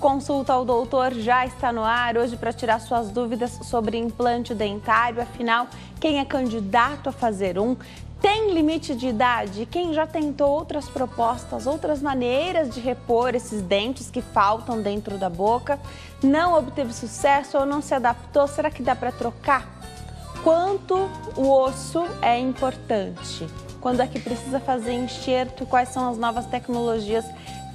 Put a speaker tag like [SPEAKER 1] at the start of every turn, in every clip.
[SPEAKER 1] Consulta ao Doutor já está no ar hoje para tirar suas dúvidas sobre implante dentário. Afinal, quem é candidato a fazer um tem limite de idade? Quem já tentou outras propostas, outras maneiras de repor esses dentes que faltam dentro da boca, não obteve sucesso ou não se adaptou? Será que dá para trocar? Quanto o osso é importante? Quando é que precisa fazer enxerto? Quais são as novas tecnologias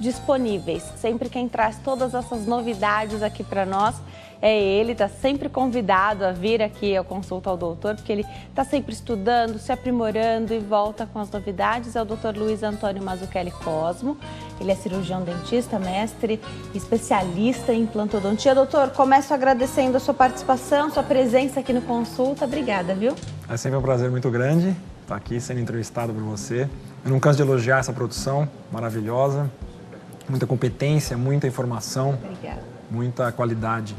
[SPEAKER 1] disponíveis? Sempre quem traz todas essas novidades aqui para nós é ele, está sempre convidado a vir aqui ao Consulta ao Doutor, porque ele está sempre estudando, se aprimorando e volta com as novidades. É o Dr. Luiz Antônio Mazzucchelli Cosmo. Ele é cirurgião dentista, mestre, especialista em implantodontia. Doutor, começo agradecendo a sua participação, sua presença aqui no Consulta. Obrigada, viu?
[SPEAKER 2] É sempre um prazer muito grande estar aqui sendo entrevistado por você. Eu não canso de elogiar essa produção maravilhosa, muita competência, muita informação,
[SPEAKER 1] Obrigada.
[SPEAKER 2] Muita qualidade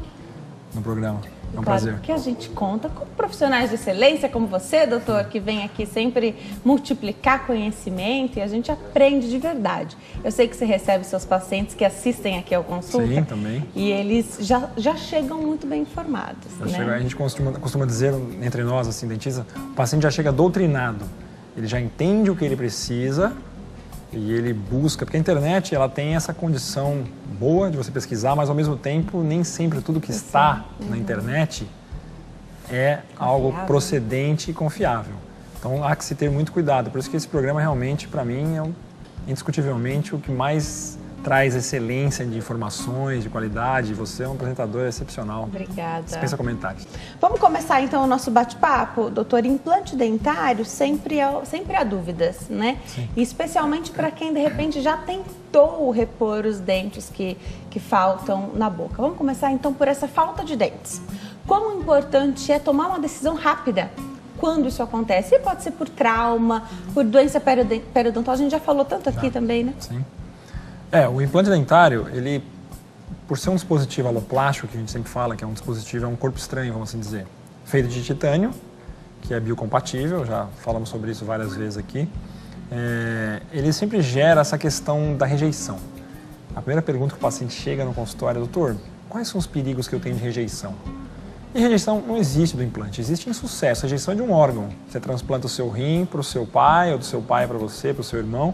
[SPEAKER 2] no programa. É um
[SPEAKER 1] Claro
[SPEAKER 2] prazer.
[SPEAKER 1] que a gente conta com profissionais de excelência como você, doutor, que vem aqui sempre multiplicar conhecimento e a gente aprende de verdade. Eu sei que você recebe seus pacientes que assistem aqui ao Consulta.
[SPEAKER 2] Sim, também.
[SPEAKER 1] E eles já chegam muito bem informados, né?
[SPEAKER 2] A gente costuma dizer entre nós, assim, dentistas, o paciente já chega doutrinado. Ele já entende o que ele precisa e ele busca, porque a internet ela tem essa condição boa de você pesquisar, mas ao mesmo tempo nem sempre tudo que está na internet é algo procedente e confiável. Então há que se ter muito cuidado, por isso que esse programa realmente para mim é indiscutivelmente o que mais traz excelência de informações, de qualidade. Você é um apresentador excepcional.
[SPEAKER 1] Obrigada.
[SPEAKER 2] Dispensa comentários.
[SPEAKER 1] Vamos começar então o nosso bate-papo, doutor. Implante dentário sempre há dúvidas, né?
[SPEAKER 2] Sim.
[SPEAKER 1] E especialmente para quem de repente já tentou repor os dentes que faltam na boca. Vamos começar então por essa falta de dentes. Quão importante é tomar uma decisão rápida quando isso acontece? E pode ser por trauma, por doença periodontal, a gente já falou tanto aqui também, né?
[SPEAKER 2] Sim. O implante dentário, ele, por ser um dispositivo aloplástico, que a gente sempre fala que é um dispositivo, é um corpo estranho, vamos assim dizer, feito de titânio, que é biocompatível, já falamos sobre isso várias vezes aqui, ele sempre gera essa questão da rejeição. A primeira pergunta que o paciente chega no consultório é: doutor, quais são os perigos que eu tenho de rejeição? E rejeição não existe do implante, existe insucesso, rejeição de um órgão. Você transplanta o seu rim para o seu pai, ou do seu pai para você, para o seu irmão.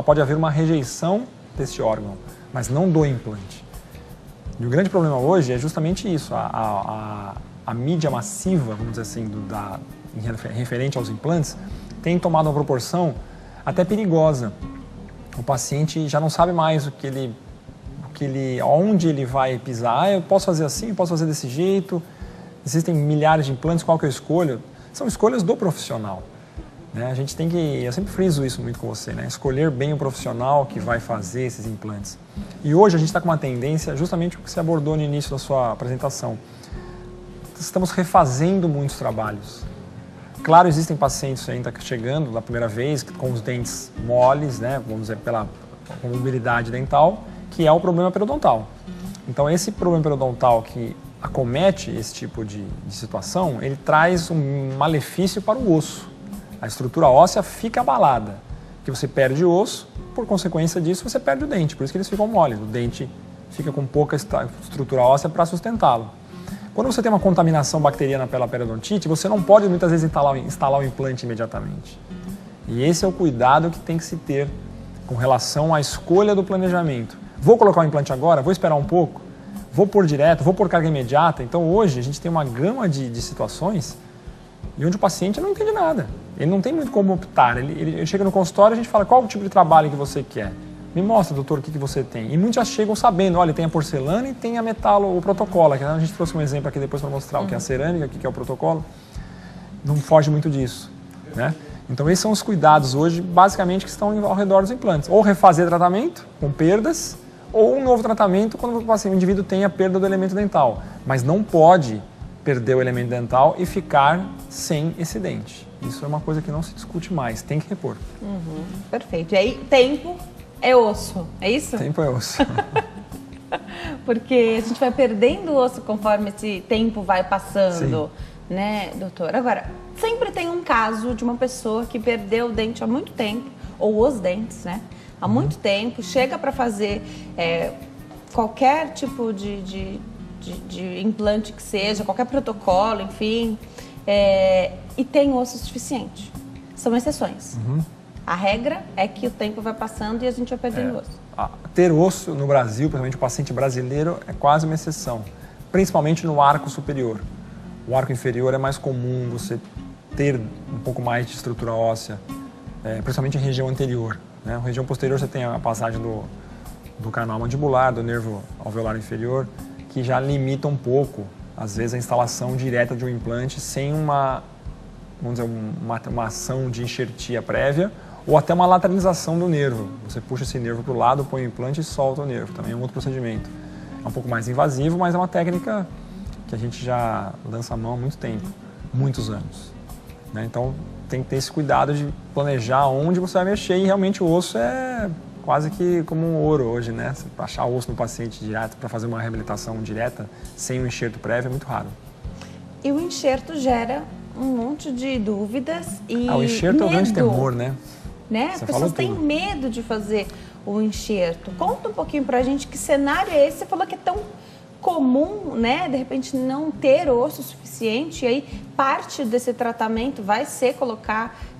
[SPEAKER 2] Pode haver uma rejeição desse órgão, mas não do implante. E o grande problema hoje é justamente isso, a mídia massiva, vamos dizer assim, referente aos implantes, tem tomado uma proporção até perigosa. O paciente já não sabe mais onde ele vai pisar. Eu posso fazer assim, eu posso fazer desse jeito. Existem milhares de implantes, qual que eu escolho? São escolhas do profissional. A gente tem que, eu sempre friso isso muito com você, né? Escolher bem o profissional que vai fazer esses implantes. E hoje a gente está com uma tendência, justamente o que você abordou no início da sua apresentação. Estamos refazendo muitos trabalhos. Claro, existem pacientes ainda chegando da primeira vez com os dentes moles, né? Vamos dizer, com mobilidade dental, que é o problema periodontal. Então esse problema periodontal que acomete esse tipo de situação, ele traz um malefício para o osso. A estrutura óssea fica abalada, porque você perde o osso, por consequência disso você perde o dente, por isso que eles ficam moles, o dente fica com pouca estrutura óssea para sustentá-lo. Quando você tem uma contaminação bacteriana pela periodontite, você não pode muitas vezes instalar o implante imediatamente. E esse é o cuidado que tem que se ter com relação à escolha do planejamento. Vou colocar o implante agora? Vou esperar um pouco? Vou pôr direto? Vou pôr carga imediata? Então hoje a gente tem uma gama de situações e onde o paciente não entende nada. Ele não tem muito como optar. Ele chega no consultório e a gente fala: qual o tipo de trabalho que você quer? Me mostra, doutor, o que você tem. E muitos já chegam sabendo: olha, tem a porcelana e tem a metal, o protocolo. A gente trouxe um exemplo aqui depois para mostrar o que é a cerâmica, o que é o protocolo. Não foge muito disso, né? Então esses são os cuidados hoje, basicamente, que estão ao redor dos implantes. Ou refazer tratamento com perdas, ou um novo tratamento quando o indivíduo tem a perda do elemento dental. Mas não pode perder o elemento dental e ficar sem esse dente. Isso é uma coisa que não se discute mais, tem que repor.
[SPEAKER 1] Perfeito. E aí, tempo é osso, é isso?
[SPEAKER 2] Tempo é osso.
[SPEAKER 1] Porque a gente vai perdendo o osso conforme esse tempo vai passando, né, doutor? Agora, sempre tem um caso de uma pessoa que perdeu o dente há muito tempo, ou os dentes, né? Há muito tempo, chega para fazer qualquer tipo de implante que seja, qualquer protocolo, enfim, e tem osso suficiente. São exceções. A regra é que o tempo vai passando e a gente vai perdendo osso.
[SPEAKER 2] Ter osso no Brasil, principalmente o paciente brasileiro, é quase uma exceção, principalmente no arco superior. O arco inferior é mais comum você ter um pouco mais de estrutura óssea, principalmente em região anterior. Né? Na região posterior você tem a passagem do canal mandibular, do nervo alveolar inferior, que já limita um pouco, às vezes, a instalação direta de um implante sem uma ação de enxertia prévia ou até uma lateralização do nervo. Você puxa esse nervo para o lado, põe o implante e solta o nervo. Também é um outro procedimento. É um pouco mais invasivo, mas é uma técnica que a gente já lança a mão há muito tempo, muitos anos. Né? Então, tem que ter esse cuidado de planejar onde você vai mexer e realmente o osso é quase que como um ouro hoje, né? Você achar o osso no paciente direto para fazer uma reabilitação direta sem um enxerto prévio é muito raro.
[SPEAKER 1] E o enxerto gera um monte de dúvidas e
[SPEAKER 2] o enxerto
[SPEAKER 1] medo,
[SPEAKER 2] é o grande temor, né?
[SPEAKER 1] As pessoas têm medo de fazer o enxerto. Conta um pouquinho pra gente que cenário é esse. Você falou que é tão comum, né? De repente não ter osso suficiente e aí parte desse tratamento vai ser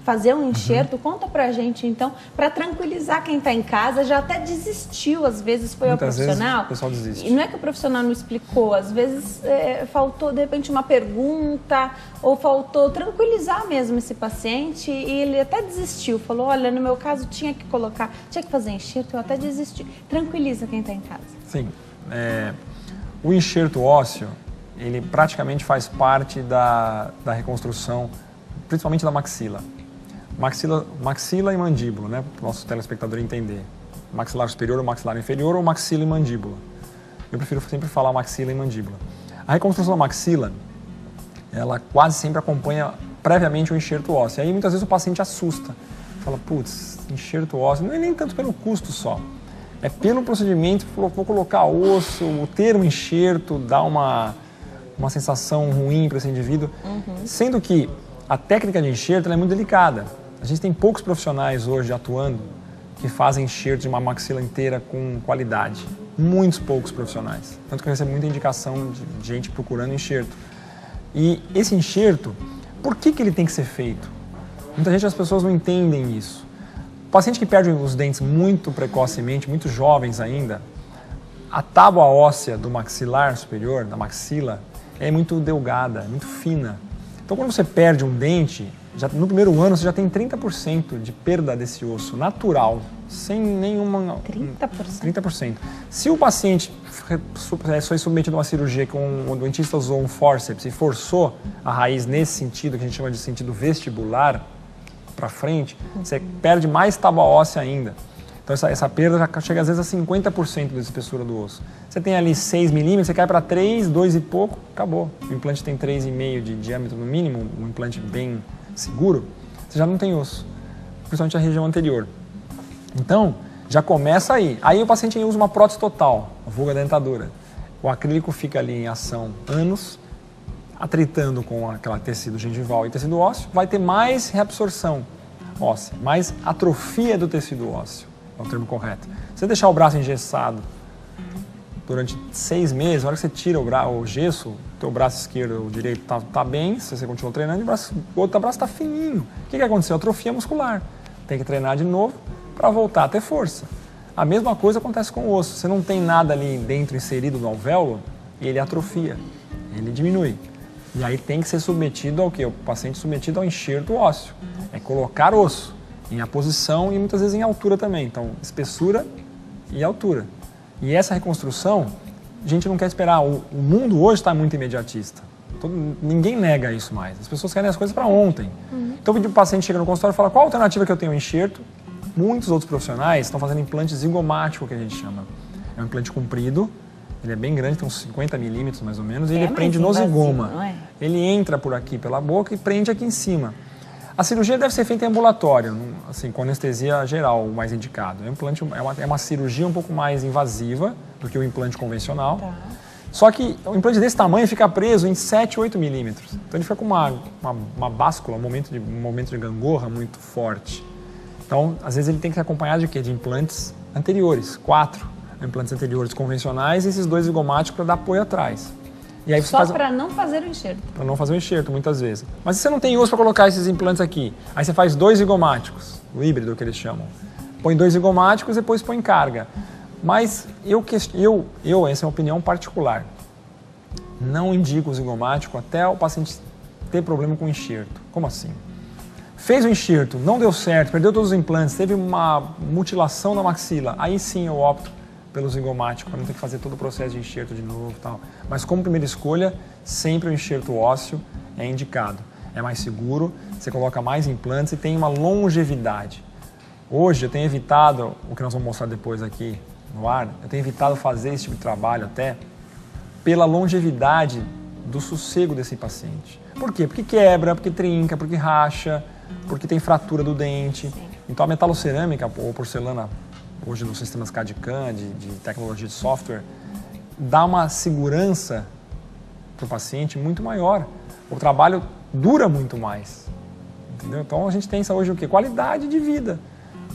[SPEAKER 1] fazer um enxerto. Conta pra gente então, para tranquilizar quem tá em casa, já até desistiu, às vezes foi
[SPEAKER 2] Muitas
[SPEAKER 1] ao profissional.
[SPEAKER 2] Vezes o pessoal desiste.
[SPEAKER 1] E não é que o profissional não explicou, às vezes faltou de repente uma pergunta ou faltou tranquilizar mesmo esse paciente e ele até desistiu, falou, olha, no meu caso tinha que fazer enxerto, eu até desisti. Tranquiliza quem tá em casa.
[SPEAKER 2] Sim, o enxerto ósseo, ele praticamente faz parte da reconstrução, principalmente da maxila. Maxila e mandíbula, né? Para o nosso telespectador entender. Maxilar superior ou maxilar inferior ou maxila e mandíbula. Eu prefiro sempre falar maxila e mandíbula. A reconstrução da maxila, ela quase sempre acompanha previamente o enxerto ósseo. Aí muitas vezes o paciente assusta. Fala, putz, enxerto ósseo, não é nem tanto pelo custo só. É pelo procedimento, vou colocar osso, o termo enxerto dá uma sensação ruim para esse indivíduo. Sendo que a técnica de enxerto é muito delicada. A gente tem poucos profissionais hoje atuando que fazem enxerto de uma maxila inteira com qualidade. Muitos poucos profissionais. Tanto que eu recebo muita indicação de gente procurando enxerto. E esse enxerto, por que ele tem que ser feito? Muita gente, as pessoas não entendem isso. O paciente que perde os dentes muito precocemente, muito jovens ainda, a tábua óssea do maxilar superior, da maxila, é muito delgada, muito fina. Então, quando você perde um dente, no primeiro ano você já tem 30% de perda desse osso natural, sem nenhuma... 30%? Se o paciente foi submetido a uma cirurgia que o dentista usou um forceps e forçou a raiz nesse sentido, que a gente chama de sentido vestibular, para frente, você perde mais tábua óssea ainda. Então essa perda já chega às vezes a 50% da espessura do osso. Você tem ali 6 milímetros, você cai para 3, 2 e pouco, acabou. O implante tem 3,5 de diâmetro no mínimo, um implante bem seguro, você já não tem osso, principalmente a região anterior. Então, já começa aí. Aí o paciente usa uma prótese total, a vulga dentadura. O acrílico fica ali em ação anos, atritando com aquele tecido gengival e tecido ósseo, vai ter mais reabsorção óssea, mais atrofia do tecido ósseo, é o termo correto. Se você deixar o braço engessado durante 6 meses, na hora que você tira o gesso, o teu braço esquerdo ou direito tá bem, se você continua treinando, o outro braço está fininho. O que aconteceu? Atrofia muscular. Tem que treinar de novo para voltar a ter força. A mesma coisa acontece com o osso. Você não tem nada ali dentro inserido no alvéolo, ele atrofia, ele diminui. E aí tem que ser submetido ao quê? O paciente submetido ao enxerto ósseo. É colocar osso em aposição e muitas vezes em altura também. Então, espessura e altura. E essa reconstrução, a gente não quer esperar. O mundo hoje está muito imediatista. Ninguém nega isso mais. As pessoas querem as coisas para ontem. Então, o paciente chega no consultório e fala, qual a alternativa que eu tenho ao enxerto? Muitos outros profissionais estão fazendo implante zigomático, que a gente chama. É um implante comprido, ele é bem grande, tem uns 50 milímetros mais ou menos, e ele prende no zigoma. Ele entra por aqui pela boca e prende aqui em cima. A cirurgia deve ser feita em ambulatório, assim, com anestesia geral, o mais indicado. O implante é uma cirurgia um pouco mais invasiva do que o implante convencional. Tá. Só que o implante desse tamanho fica preso em 7, 8 milímetros. Então ele fica com uma báscula, um momento de gangorra muito forte. Então, às vezes ele tem que ser acompanhado de quê? De implantes anteriores, 4. implantes anteriores convencionais e esses 2 zigomáticos para dar apoio atrás. E aí você
[SPEAKER 1] Só para não fazer o enxerto.
[SPEAKER 2] Para não fazer o enxerto, muitas vezes. Mas se você não tem osso para colocar esses implantes aqui, aí você faz 2 zigomáticos, o híbrido que eles chamam. Põe 2 zigomáticos e depois põe carga. Mas essa é uma opinião particular. Não indico o zigomático até o paciente ter problema com o enxerto. Como assim? Fez o enxerto, não deu certo, perdeu todos os implantes, teve uma mutilação na maxila, aí sim eu opto pelo zigomático, para não ter que fazer todo o processo de enxerto de novo e tal. Mas como primeira escolha, sempre o enxerto ósseo é indicado. É mais seguro, você coloca mais implantes e tem uma longevidade. Hoje eu tenho evitado, o que nós vamos mostrar depois aqui no ar, eu tenho evitado fazer esse tipo de trabalho até pela longevidade do sossego desse paciente. Por quê? Porque quebra, porque trinca, porque racha, porque tem fratura do dente. Sim. Então a metalocerâmica ou porcelana, hoje nos sistemas CAD/CAM, de tecnologia de software, dá uma segurança para o paciente muito maior. O trabalho dura muito mais. Entendeu? Então a gente tem hoje o quê? Qualidade de vida.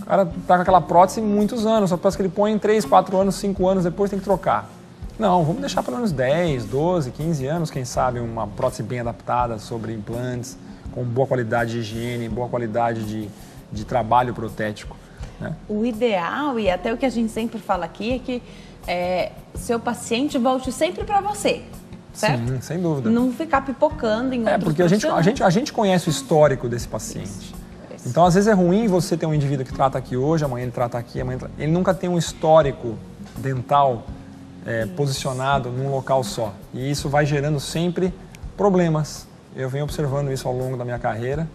[SPEAKER 2] O cara está com aquela prótese muitos anos, só parece que ele põe em 3, 4 anos, 5 anos, depois tem que trocar. Não, vamos deixar pelo menos 10, 12, 15 anos, quem sabe, uma prótese bem adaptada sobre implantes, com boa qualidade de higiene, boa qualidade de trabalho protético. Né?
[SPEAKER 1] O ideal, e até o que a gente sempre fala aqui, é que seu paciente volte sempre para você, certo?
[SPEAKER 2] Sim, sem dúvida.
[SPEAKER 1] Não ficar pipocando em outros
[SPEAKER 2] porque a gente conhece o histórico desse paciente. Isso. Então, às vezes é ruim você ter um indivíduo que trata aqui hoje, amanhã ele trata aqui, ele nunca tem um histórico dental posicionado num local só. E isso vai gerando sempre problemas. Eu venho observando isso ao longo da minha carreira,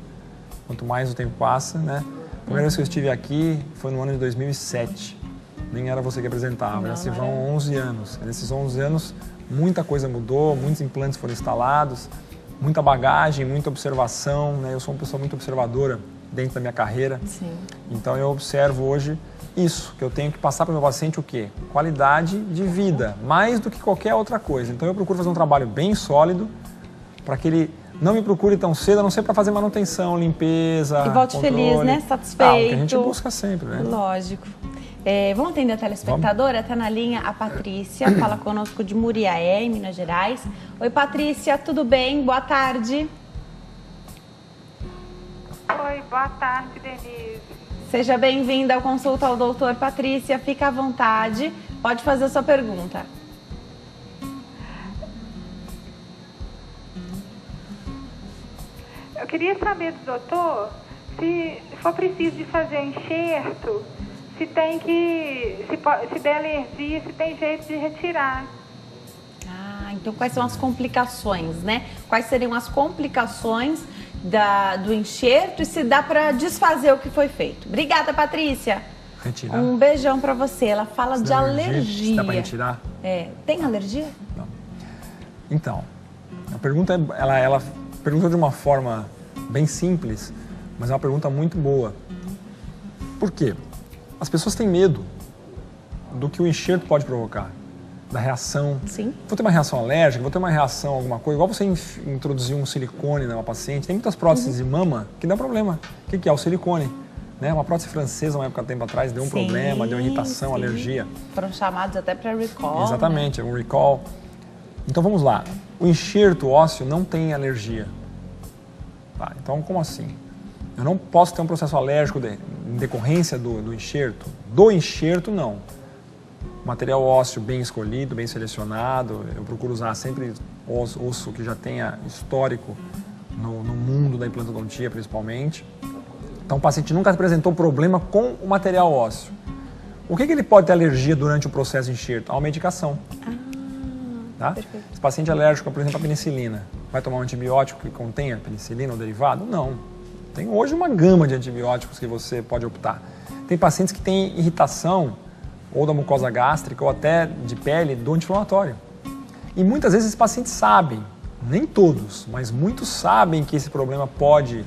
[SPEAKER 2] quanto mais o tempo passa, né? A primeira vez que eu estive aqui foi no ano de 2007. Nem era você que apresentava, já se vão 11 anos. Nesses 11 anos, muita coisa mudou, muitos implantes foram instalados, muita bagagem, muita observação, né? Eu sou uma pessoa muito observadora dentro da minha carreira.
[SPEAKER 1] Sim.
[SPEAKER 2] Então eu observo hoje isso, que eu tenho que passar para o meu paciente o quê? Qualidade de vida, mais do que qualquer outra coisa. Então eu procuro fazer um trabalho bem sólido para que ele não me procure tão cedo, a não ser para fazer manutenção, limpeza,
[SPEAKER 1] e volte
[SPEAKER 2] controle.
[SPEAKER 1] feliz, né? Satisfeito.
[SPEAKER 2] O que a gente busca sempre, né?
[SPEAKER 1] Lógico. Vamos atender a telespectadora? Está na linha a Patrícia, fala conosco de Muriaé, em Minas Gerais. Oi, Patrícia, tudo bem? Boa tarde.
[SPEAKER 3] Oi, boa tarde, Denise.
[SPEAKER 1] Seja bem-vinda ao Consulta ao Doutor. Patrícia, fica à vontade, pode fazer a sua pergunta.
[SPEAKER 3] Eu queria saber do doutor se for preciso de fazer enxerto, se der alergia, se tem jeito de retirar.
[SPEAKER 1] Então quais são as complicações, né? Quais seriam as complicações do enxerto e se dá para desfazer o que foi feito? Obrigada, Patrícia.
[SPEAKER 2] Retirar.
[SPEAKER 1] Um beijão para você. Ela fala de alergia.
[SPEAKER 2] Se dá para retirar?
[SPEAKER 1] Tem alergia?
[SPEAKER 2] Não. Então, a pergunta ela pergunta de uma forma bem simples, mas é uma pergunta muito boa. Por quê? As pessoas têm medo do que o enxerto pode provocar, da reação.
[SPEAKER 1] Sim.
[SPEAKER 2] Vou ter uma reação alérgica, vou ter uma reação a alguma coisa, igual você introduzir um silicone numa paciente. Tem muitas próteses de mama que dão problema. O que é o silicone? Né? Uma prótese francesa, uma época tempo atrás, deu um problema, deu irritação, alergia.
[SPEAKER 1] Foram chamados até para recall.
[SPEAKER 2] Exatamente, um recall. Então vamos lá. O enxerto ósseo não tem alergia. Tá, então, como assim? Eu não posso ter um processo alérgico em decorrência do enxerto? Do enxerto, não. Material ósseo bem escolhido, bem selecionado. Eu procuro usar sempre osso que já tenha histórico no mundo da implantodontia, principalmente. Então, o paciente nunca apresentou problema com o material ósseo. O que ele pode ter alergia durante o processo de enxerto? A medicação. Tá? Esse paciente alérgico, por exemplo, à penicilina, vai tomar um antibiótico que contenha penicilina ou derivado? Não. Tem hoje uma gama de antibióticos que você pode optar. Tem pacientes que têm irritação ou da mucosa gástrica ou até de pele do anti-inflamatório. E muitas vezes esses pacientes sabem, nem todos, mas muitos sabem que esse problema pode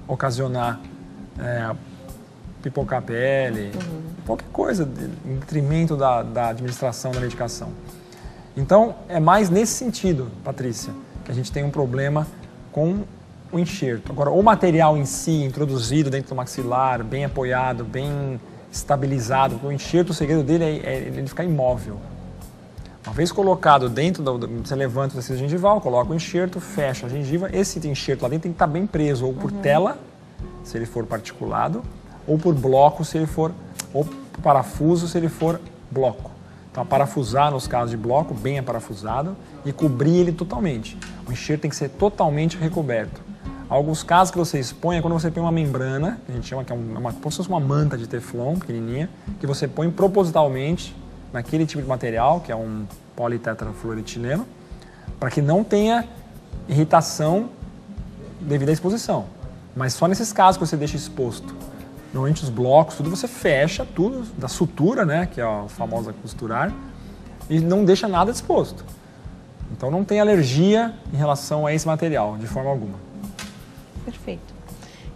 [SPEAKER 2] ocasionar pipocar a pele, qualquer coisa em detrimento da administração da medicação. Então, é mais nesse sentido, Patrícia, que a gente tem um problema com o enxerto. Agora, o material em si, introduzido dentro do maxilar, bem apoiado, bem estabilizado, porque o enxerto, o segredo dele é ele ficar imóvel. Uma vez colocado dentro, você levanta o tecido gengival, coloca o enxerto, fecha a gengiva, esse enxerto lá dentro tem que estar bem preso, ou por tela, se ele for particulado, ou por bloco, se ele for, ou por parafuso, se ele for bloco. Então, parafusar nos casos de bloco, bem aparafusado, e cobrir ele totalmente. O enxerto tem que ser totalmente recoberto. Alguns casos que você expõe é quando você põe uma membrana, que a gente chama que é como se fosse uma manta de teflon pequenininha, que você põe propositalmente naquele tipo de material, que é um politetrafluoretileno, para que não tenha irritação devido à exposição. Mas só nesses casos que você deixa exposto. Normalmente os blocos, tudo você fecha, tudo da sutura, né, que é a famosa costurar, e não deixa nada exposto. Então não tem alergia em relação a esse material, de forma alguma.
[SPEAKER 1] Perfeito.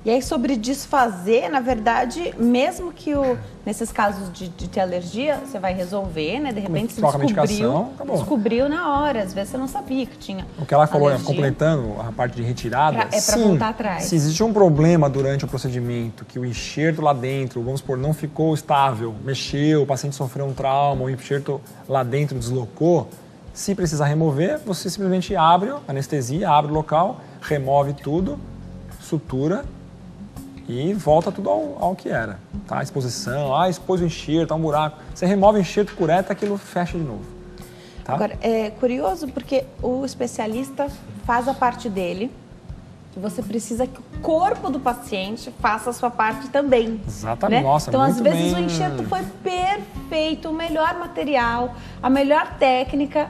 [SPEAKER 1] E aí, sobre desfazer, na verdade, mesmo que nesses casos de ter alergia, você vai resolver, né? De repente você descobriu na hora. Às vezes você não sabia que tinha
[SPEAKER 2] o que ela falou,
[SPEAKER 1] alergia.
[SPEAKER 2] Completando a parte de retirada,
[SPEAKER 1] para voltar atrás.
[SPEAKER 2] Se existe um problema durante o procedimento, que o enxerto lá dentro, vamos supor, não ficou estável, mexeu, o paciente sofreu um trauma, o enxerto lá dentro deslocou, se precisar remover, você simplesmente abre, anestesia, abre o local, remove tudo, sutura, e volta tudo ao que era, tá? Exposição, expôs o enxerto, um buraco. Você remove o enxerto, cureta, aquilo fecha de novo. Tá?
[SPEAKER 1] Agora, é curioso porque o especialista faz a parte dele e você precisa que o corpo do paciente faça a sua parte também.
[SPEAKER 2] Exatamente,
[SPEAKER 1] né?
[SPEAKER 2] nossa,
[SPEAKER 1] então,
[SPEAKER 2] muito
[SPEAKER 1] às vezes,
[SPEAKER 2] bem.
[SPEAKER 1] o enxerto foi perfeito, o melhor material, a melhor técnica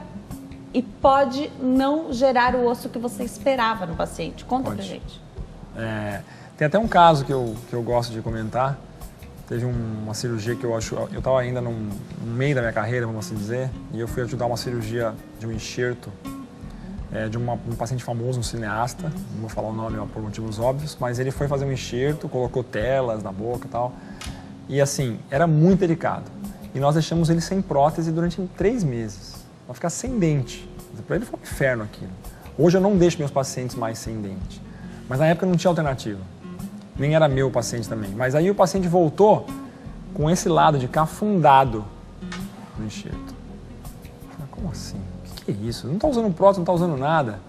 [SPEAKER 1] e pode não gerar o osso que você esperava no paciente. Conta pra gente.
[SPEAKER 2] Tem até um caso que eu gosto de comentar. Teve uma cirurgia que eu estava ainda no meio da minha carreira, vamos assim dizer, e eu fui ajudar uma cirurgia de um enxerto de um paciente famoso, um cineasta, não vou falar o nome por motivos óbvios, mas ele foi fazer um enxerto, colocou telas na boca e tal, e assim, era muito delicado. E nós deixamos ele sem prótese durante 3 meses, para ficar sem dente. Para ele foi um inferno aquilo. Hoje eu não deixo meus pacientes mais sem dente, mas na época não tinha alternativa. Nem era meu paciente também. Mas aí o paciente voltou com esse lado de cá afundado no enxerto. Eu falei, como assim? O que é isso? Não está usando prótese, não está usando nada.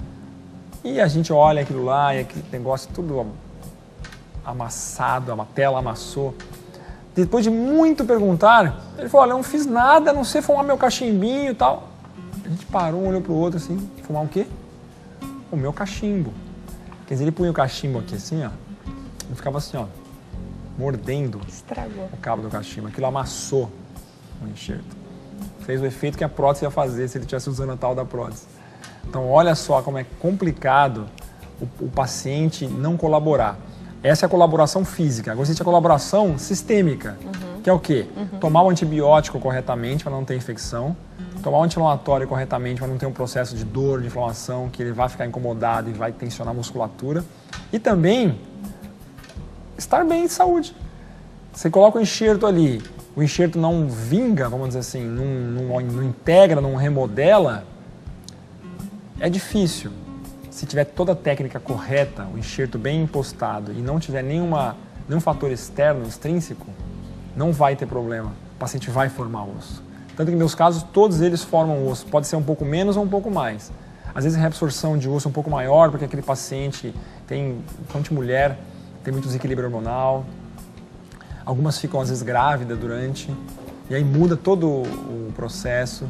[SPEAKER 2] E a gente olha aquilo lá e aquele negócio tudo amassado, a tela amassou. Depois de muito perguntar, ele falou, olha, eu não fiz nada, a não sei fumar meu cachimbinho e tal. A gente parou, um olhou pro outro assim, fumar o quê? O meu cachimbo. Quer dizer, ele punha o cachimbo aqui assim, ó. Ele ficava assim, ó, mordendo
[SPEAKER 1] Estragou.
[SPEAKER 2] o cabo do cachimbo. Aquilo amassou o enxerto. Fez o efeito que a prótese ia fazer se ele estivesse usando a tal da prótese. Então, olha só como é complicado o paciente não colaborar. Essa é a colaboração física. Agora existe a colaboração sistêmica, que é o quê? Tomar o antibiótico corretamente para não ter infecção, tomar o anti-inflamatório corretamente para não ter um processo de dor, de inflamação, que ele vai ficar incomodado e vai tensionar a musculatura. E também estar bem de saúde. Você coloca o enxerto ali, o enxerto não vinga, vamos dizer assim, não integra, não remodela, é difícil. Se tiver toda a técnica correta, o enxerto bem impostado e não tiver nenhum fator externo, extrínseco, não vai ter problema. O paciente vai formar osso. Tanto que, em meus casos, todos eles formam osso. Pode ser um pouco menos ou um pouco mais. Às vezes a reabsorção de osso é um pouco maior, porque aquele paciente tem, principalmente mulher, tem muito desequilíbrio hormonal. Algumas ficam, às vezes, grávidas durante. E aí muda todo o processo.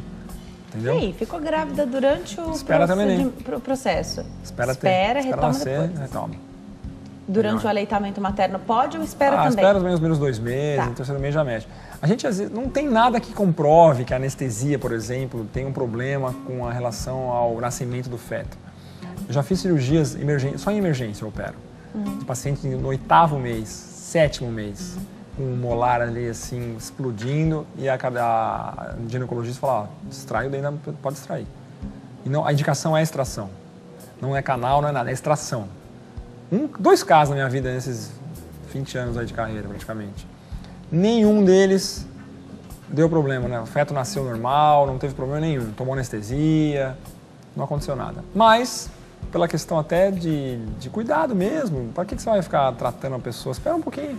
[SPEAKER 2] Entendeu?
[SPEAKER 1] E aí, ficou grávida durante o processo.
[SPEAKER 2] Espera,
[SPEAKER 1] retoma depois.
[SPEAKER 2] Retoma.
[SPEAKER 1] Durante o aleitamento materno pode ou espera também?
[SPEAKER 2] Espera menos 2 meses, no terceiro mês já mexe. A gente, às vezes, não tem nada que comprove que a anestesia, por exemplo, tem um problema com a relação ao nascimento do feto. Eu já fiz cirurgias só em emergência eu opero. De paciente no 8º mês, 7º mês, com um molar ali assim, explodindo, e a ginecologista fala, distrai o dente, pode extrair. E não, a indicação é extração. Não é canal, não é nada, é extração. 2 casos na minha vida nesses 20 anos aí de carreira, praticamente. Nenhum deles deu problema, né? O feto nasceu normal, não teve problema nenhum. Tomou anestesia, não aconteceu nada. Mas, pela questão até de cuidado mesmo, para que você vai ficar tratando a pessoa? Espera um pouquinho.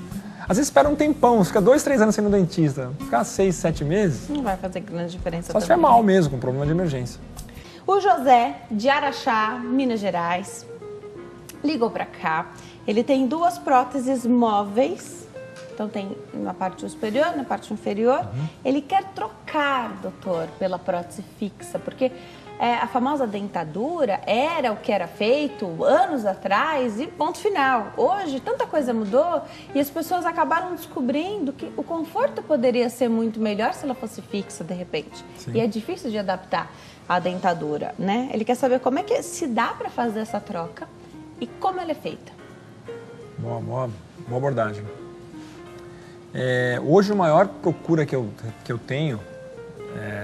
[SPEAKER 2] Às vezes espera um tempão, fica 2, 3 anos sem ir no dentista. Ficar 6, 7 meses...
[SPEAKER 1] Não vai fazer grande diferença.
[SPEAKER 2] Só se estiver mal mesmo, com problema de emergência.
[SPEAKER 1] O José, de Araxá, Minas Gerais, ligou para cá. Ele tem 2 próteses móveis. Então tem na parte superior, na parte inferior. Ele quer trocar, doutor, pela prótese fixa, porque a famosa dentadura era o que era feito anos atrás e ponto final. Hoje tanta coisa mudou e as pessoas acabaram descobrindo que o conforto poderia ser muito melhor se ela fosse fixa de repente.
[SPEAKER 2] Sim.
[SPEAKER 1] E é difícil de adaptar a dentadura, né? Ele quer saber como é que se dá para fazer essa troca e como ela é feita.
[SPEAKER 2] Boa abordagem. Hoje a maior procura que eu tenho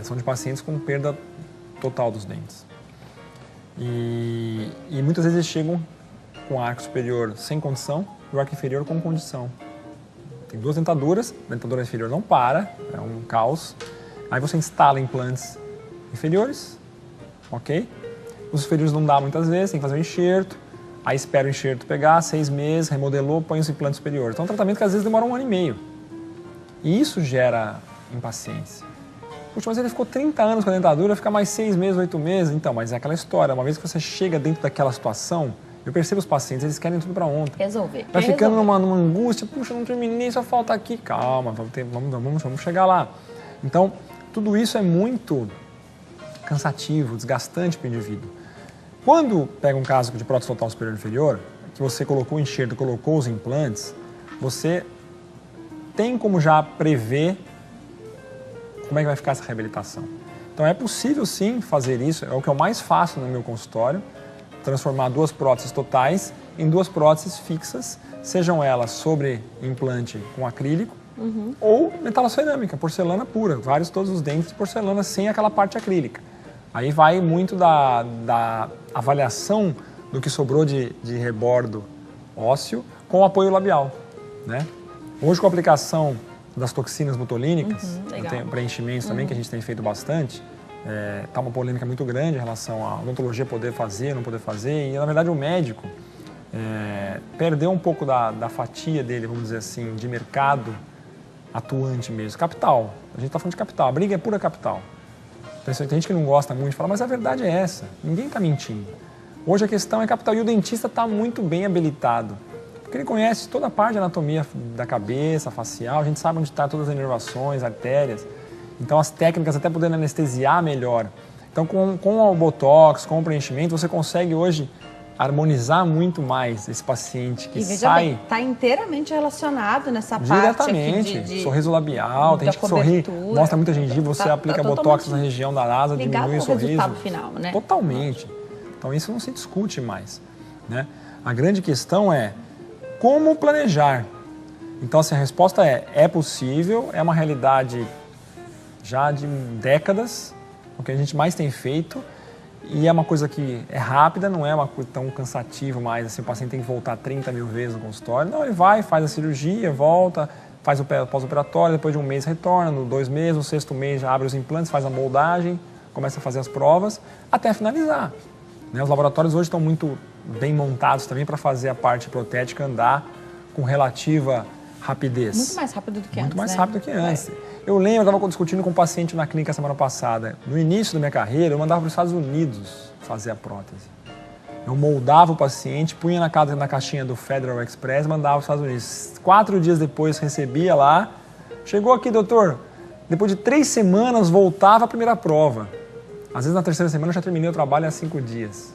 [SPEAKER 2] são de pacientes com perda total dos dentes. E muitas vezes eles chegam com o arco superior sem condição e o arco inferior com condição. Tem 2 dentaduras, a dentadura inferior não para, é um caos. Aí você instala implantes inferiores, ok? Os inferiores não dá muitas vezes, tem que fazer um enxerto. Aí espera o enxerto pegar, 6 meses, remodelou, põe os implantes superiores. Então é um tratamento que às vezes demora 1 ano e meio. E isso gera impaciência. Puxa, mas ele ficou 30 anos com a dentadura, fica mais 6 meses, 8 meses. Então, mas é aquela história, uma vez que você chega dentro daquela situação, eu percebo os pacientes, eles querem tudo para ontem.
[SPEAKER 1] Resolver.
[SPEAKER 2] Vai ficando numa angústia, puxa, não terminei, só falta aqui. Calma, vamos chegar lá. Então, tudo isso é muito cansativo, desgastante para o indivíduo. Quando pega um caso de prótese total superior e inferior, que você colocou o enxerto, colocou os implantes, você tem como já prever como é que vai ficar essa reabilitação. Então é possível sim fazer isso, é o que eu mais faço no meu consultório, transformar 2 próteses totais em 2 próteses fixas, sejam elas sobre implante com acrílico ou metalocerâmica, porcelana pura, todos os dentes de porcelana sem aquela parte acrílica. Aí vai muito da avaliação do que sobrou de rebordo ósseo com o apoio labial, né? Hoje com a aplicação das toxinas botulínicas, tem preenchimentos também que a gente tem feito bastante, tá uma polêmica muito grande em relação à odontologia poder fazer, não poder fazer, e na verdade o médico perdeu um pouco da fatia dele, vamos dizer assim, de mercado atuante mesmo, capital, a gente está falando de capital, a briga é pura capital. Tem gente que não gosta muito de falar, mas a verdade é essa, ninguém está mentindo. Hoje a questão é capital e o dentista está muito bem habilitado. Porque ele conhece toda a parte de anatomia da cabeça, facial, a gente sabe onde estão todas as inervações, artérias. Então as técnicas até podendo anestesiar melhor. Então com o botox, com o preenchimento, você consegue hoje harmonizar muito mais esse paciente que sai...
[SPEAKER 1] Está inteiramente relacionado nessa
[SPEAKER 2] diretamente,
[SPEAKER 1] parte aqui
[SPEAKER 2] sorriso labial, tem gente que sorri, mostra muita gengiva, você aplica botox na região da asa, diminui o sorriso.
[SPEAKER 1] Resultado final, né?
[SPEAKER 2] Totalmente. Então isso não se discute mais, né? A grande questão é como planejar. Então, assim, a resposta é possível, é uma realidade já de décadas, o que a gente mais tem feito, e é uma coisa que é rápida, não é uma coisa tão cansativa mais, assim, o paciente tem que voltar 30 mil vezes no consultório. Não, ele vai, faz a cirurgia, volta, faz o pós-operatório, depois de 1 mês retorna, no 2 meses, no 6º mês já abre os implantes, faz a moldagem, começa a fazer as provas, até finalizar. Né? Os laboratórios hoje estão muito bem montados também para fazer a parte protética andar com relativa rapidez.
[SPEAKER 1] Muito mais rápido do que antes,
[SPEAKER 2] Muito mais rápido que antes. Eu lembro, eu estava discutindo com um paciente na clínica semana passada. No início da minha carreira, eu mandava para os Estados Unidos fazer a prótese. Eu moldava o paciente, punha na caixinha do Federal Express e mandava para os Estados Unidos. 4 dias depois recebia lá. Chegou aqui, doutor. Depois de 3 semanas, voltava a primeira prova. Às vezes na 3ª semana eu já terminei o trabalho há 5 dias.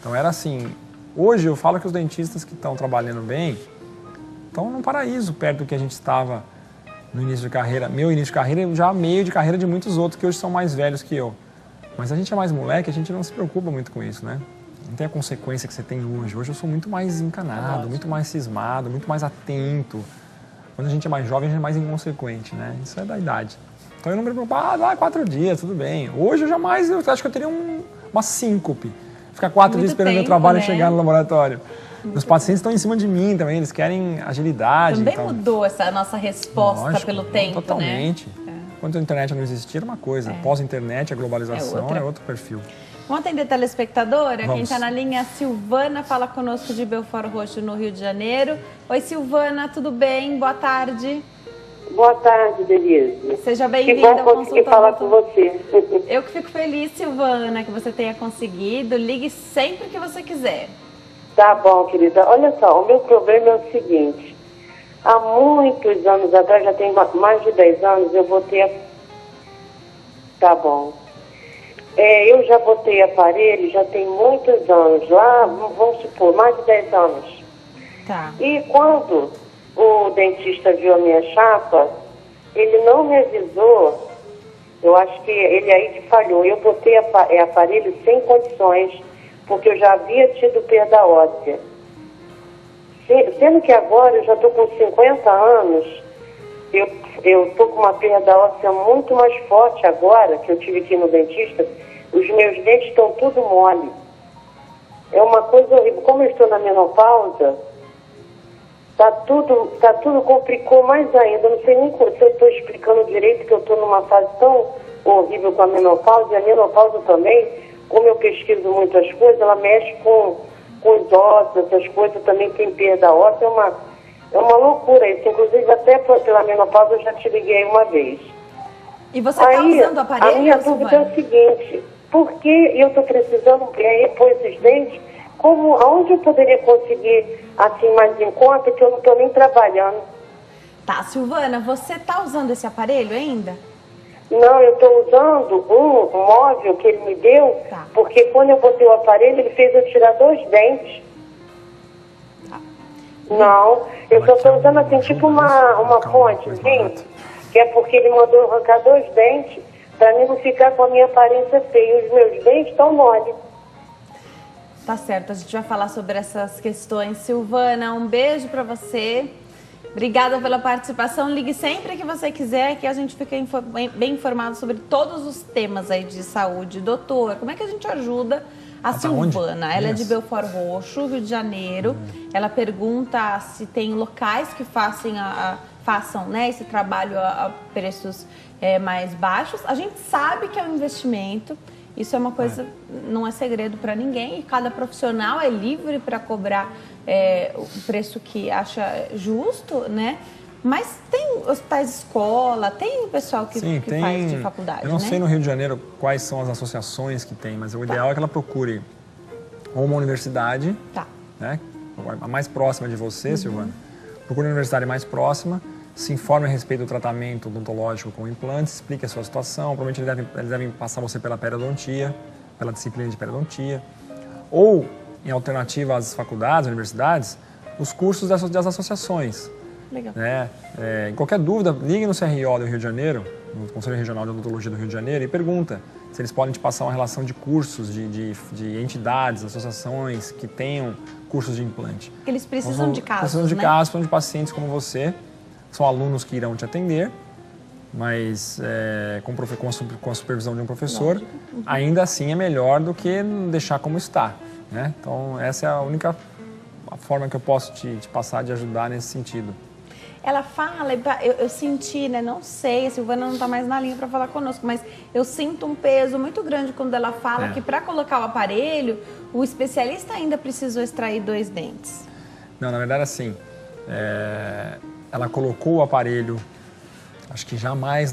[SPEAKER 2] Então era assim. Hoje eu falo que os dentistas que estão trabalhando bem estão num paraíso perto do que a gente estava no início de carreira. Meu início de carreira e já meio de carreira de muitos outros que hoje são mais velhos que eu. Mas a gente é mais moleque, a gente não se preocupa muito com isso, né? Não tem a consequência que você tem hoje. Hoje eu sou muito mais encanado, muito mais cismado, muito mais atento. Quando a gente é mais jovem, a gente é mais inconsequente, né? Isso é da idade. Então eu não me preocupo, dá 4 dias, tudo bem. Hoje eu jamais, eu acho que eu teria uma síncope. Ficar 4 dias esperando o meu trabalho chegar no laboratório. Os pacientes estão em cima de mim também, eles querem agilidade.
[SPEAKER 1] Também
[SPEAKER 2] então...
[SPEAKER 1] mudou essa nossa resposta pelo tempo,
[SPEAKER 2] totalmente.
[SPEAKER 1] né?
[SPEAKER 2] Quando a internet não existia, era uma coisa. Pós-internet, a globalização é outro perfil.
[SPEAKER 1] Vamos atender telespectadora?
[SPEAKER 2] Vamos.
[SPEAKER 1] Quem está na linha, a Silvana, fala conosco de Belford Roxo, no Rio de Janeiro. Oi, Silvana, tudo bem? Boa tarde.
[SPEAKER 4] Boa tarde, Denise.
[SPEAKER 1] Seja bem-vinda ao
[SPEAKER 4] conseguir falar com você.
[SPEAKER 1] Eu que fico feliz, Silvana, que você tenha conseguido. Ligue sempre que você quiser.
[SPEAKER 4] Tá bom, querida. Olha só, o meu problema é o seguinte. Há muitos anos atrás, já tem mais de 10 anos, eu botei... Tá bom. Eu já botei aparelho, já tem muitos anos. Lá, vamos supor, mais de 10 anos.
[SPEAKER 1] Tá.
[SPEAKER 4] E quando o dentista viu a minha chapa, ele não me avisou. Eu acho que ele aí que falhou. Eu botei aparelho sem condições, porque eu já havia tido perda óssea. Sendo que agora eu já estou com 50 anos, eu estou com uma perda óssea muito mais forte agora, que eu tive aqui no dentista, os meus dentes estão tudo mole. É uma coisa horrível. Como eu estou na menopausa, tá tudo complicou mais ainda. Não sei nem se eu estou explicando direito, que eu estou numa fase tão horrível com a menopausa, e a menopausa também, como eu pesquiso muitas coisas, ela mexe com os ossos, essas coisas, também tem perda óssea, é uma loucura isso. Inclusive, até pela menopausa eu já te liguei uma vez.
[SPEAKER 1] E você está usando o aparelho,
[SPEAKER 4] a minha dúvida é o seguinte, por que eu estou precisando repor esses dentes? Aonde eu poderia conseguir, assim, mais em conta, que eu não estou nem trabalhando?
[SPEAKER 1] Tá, Silvana, você está usando esse aparelho ainda?
[SPEAKER 4] Não, eu estou usando um móvel que ele me deu, porque quando eu botei o aparelho, ele fez eu tirar 2 dentes. Não, eu só estou usando assim, tipo uma ponte, assim, que é porque ele mandou arrancar 2 dentes, para mim não ficar com a minha aparência feia. Os meus dentes estão mole.
[SPEAKER 1] Tá certo, a gente vai falar sobre essas questões. Silvana, um beijo para você. Obrigada pela participação. Ligue sempre que você quiser, que a gente fica bem informado sobre todos os temas aí de saúde. Doutor, como é que a gente ajuda a Silvana?
[SPEAKER 2] Onde?
[SPEAKER 1] Ela é de Belford Roxo, Rio de Janeiro. Ela pergunta se tem locais que façam né, esse trabalho a preços mais baixos. A gente sabe que é um investimento. Isso é uma coisa, não é segredo para ninguém. E cada profissional é livre para cobrar o preço que acha justo, né? Mas tem hospitais de escola, tem pessoal que faz de faculdade,
[SPEAKER 2] eu não sei no Rio de Janeiro quais são as associações que tem, mas o ideal é que ela procure ou uma universidade, né? A mais próxima de você, Silvana. Procure uma universidade mais próxima, se informe a respeito do tratamento odontológico com implantes, explique a sua situação. Provavelmente eles devem passar você pela periodontia, pela disciplina de periodontia. Ou, em alternativa às faculdades, universidades, os cursos das associações.
[SPEAKER 1] Legal.
[SPEAKER 2] Né? Em qualquer dúvida, ligue no CRO do Rio de Janeiro, no Conselho Regional de Odontologia do Rio de Janeiro, e pergunta se eles podem te passar uma relação de cursos, de entidades, associações que tenham cursos de implante.
[SPEAKER 1] Porque eles precisam de casos,
[SPEAKER 2] precisam de casos, precisam de pacientes como você. São alunos que irão te atender, mas com a supervisão de um professor, ainda assim é melhor do que deixar como está. Né? Então, essa é a única forma que eu posso te passar de ajudar nesse sentido.
[SPEAKER 1] Ela fala, eu senti, né? Não sei, a Silvana não está mais na linha para falar conosco, mas eu sinto um peso muito grande quando ela fala que para colocar o aparelho, o especialista ainda precisou extrair 2 dentes.
[SPEAKER 2] Não, na verdade, assim, ela colocou o aparelho, acho que já mais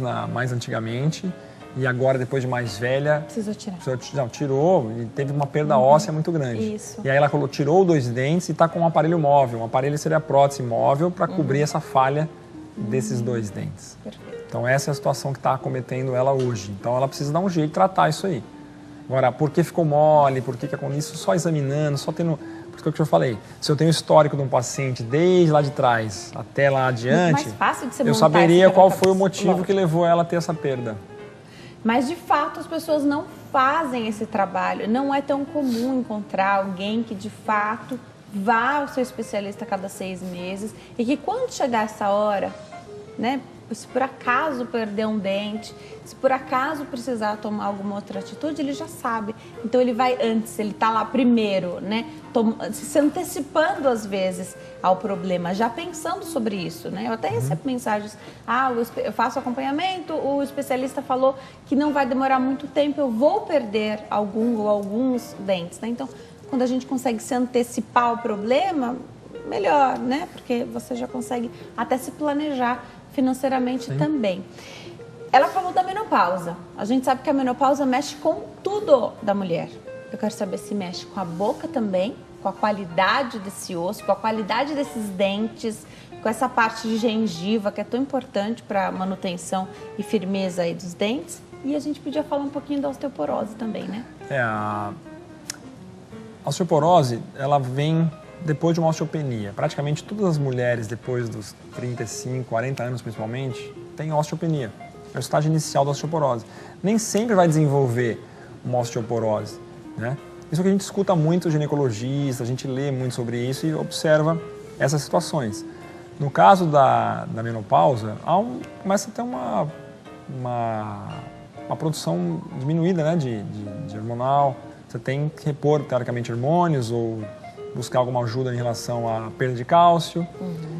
[SPEAKER 2] antigamente, e agora, depois de mais velha...
[SPEAKER 1] Precisou tirar.
[SPEAKER 2] Não, tirou e teve uma perda óssea muito grande.
[SPEAKER 1] Isso.
[SPEAKER 2] E aí ela tirou 2 dentes e está com um aparelho móvel. Um aparelho seria a prótese móvel para cobrir essa falha desses 2 dentes.
[SPEAKER 1] Perfeito.
[SPEAKER 2] Então essa é a situação que está acometendo ela hoje. Então ela precisa dar um jeito de tratar isso aí. Agora, por que ficou mole, por que isso só examinando, só tendo... Por isso que eu falei, se eu tenho o histórico de um paciente desde lá de trás até lá adiante,
[SPEAKER 1] mais fácil de você
[SPEAKER 2] eu
[SPEAKER 1] montar
[SPEAKER 2] saberia
[SPEAKER 1] esse
[SPEAKER 2] qual foi o motivo
[SPEAKER 1] lógico.
[SPEAKER 2] que levou ela a ter essa perda.
[SPEAKER 1] Mas, de fato, as pessoas não fazem esse trabalho. Não é tão comum encontrar alguém que, de fato, vá ao seu especialista a cada 6 meses e que, quando chegar essa hora, né, se por acaso perder um dente, se por acaso precisar tomar alguma outra atitude, ele já sabe. Então ele vai antes, ele está lá primeiro, né? Se antecipando às vezes ao problema, já pensando sobre isso, né? Eu até recebo mensagens, eu faço acompanhamento, o especialista falou que não vai demorar muito tempo, eu vou perder algum ou alguns dentes, né? Então, quando a gente consegue se antecipar ao problema, melhor, né? Porque você já consegue até se planejar financeiramente também. Ela falou da menopausa. A gente sabe que a menopausa mexe com tudo da mulher. Eu quero saber se mexe com a boca também, com a qualidade desse osso, com a qualidade desses dentes, com essa parte de gengiva que é tão importante para a manutenção e firmeza aí dos dentes. E a gente podia falar um pouquinho da osteoporose também, né?
[SPEAKER 2] A osteoporose, ela vem depois de uma osteopenia. Praticamente todas as mulheres, depois dos 35, 40 anos principalmente, têm osteopenia. É o estágio inicial da osteoporose. Nem sempre vai desenvolver uma osteoporose, né? Isso que a gente escuta muito ginecologista, a gente lê muito sobre isso e observa essas situações. No caso da menopausa, começa a ter uma produção diminuída, né, de hormonal. Você tem que repor, teoricamente, hormônios ou buscar alguma ajuda em relação à perda de cálcio.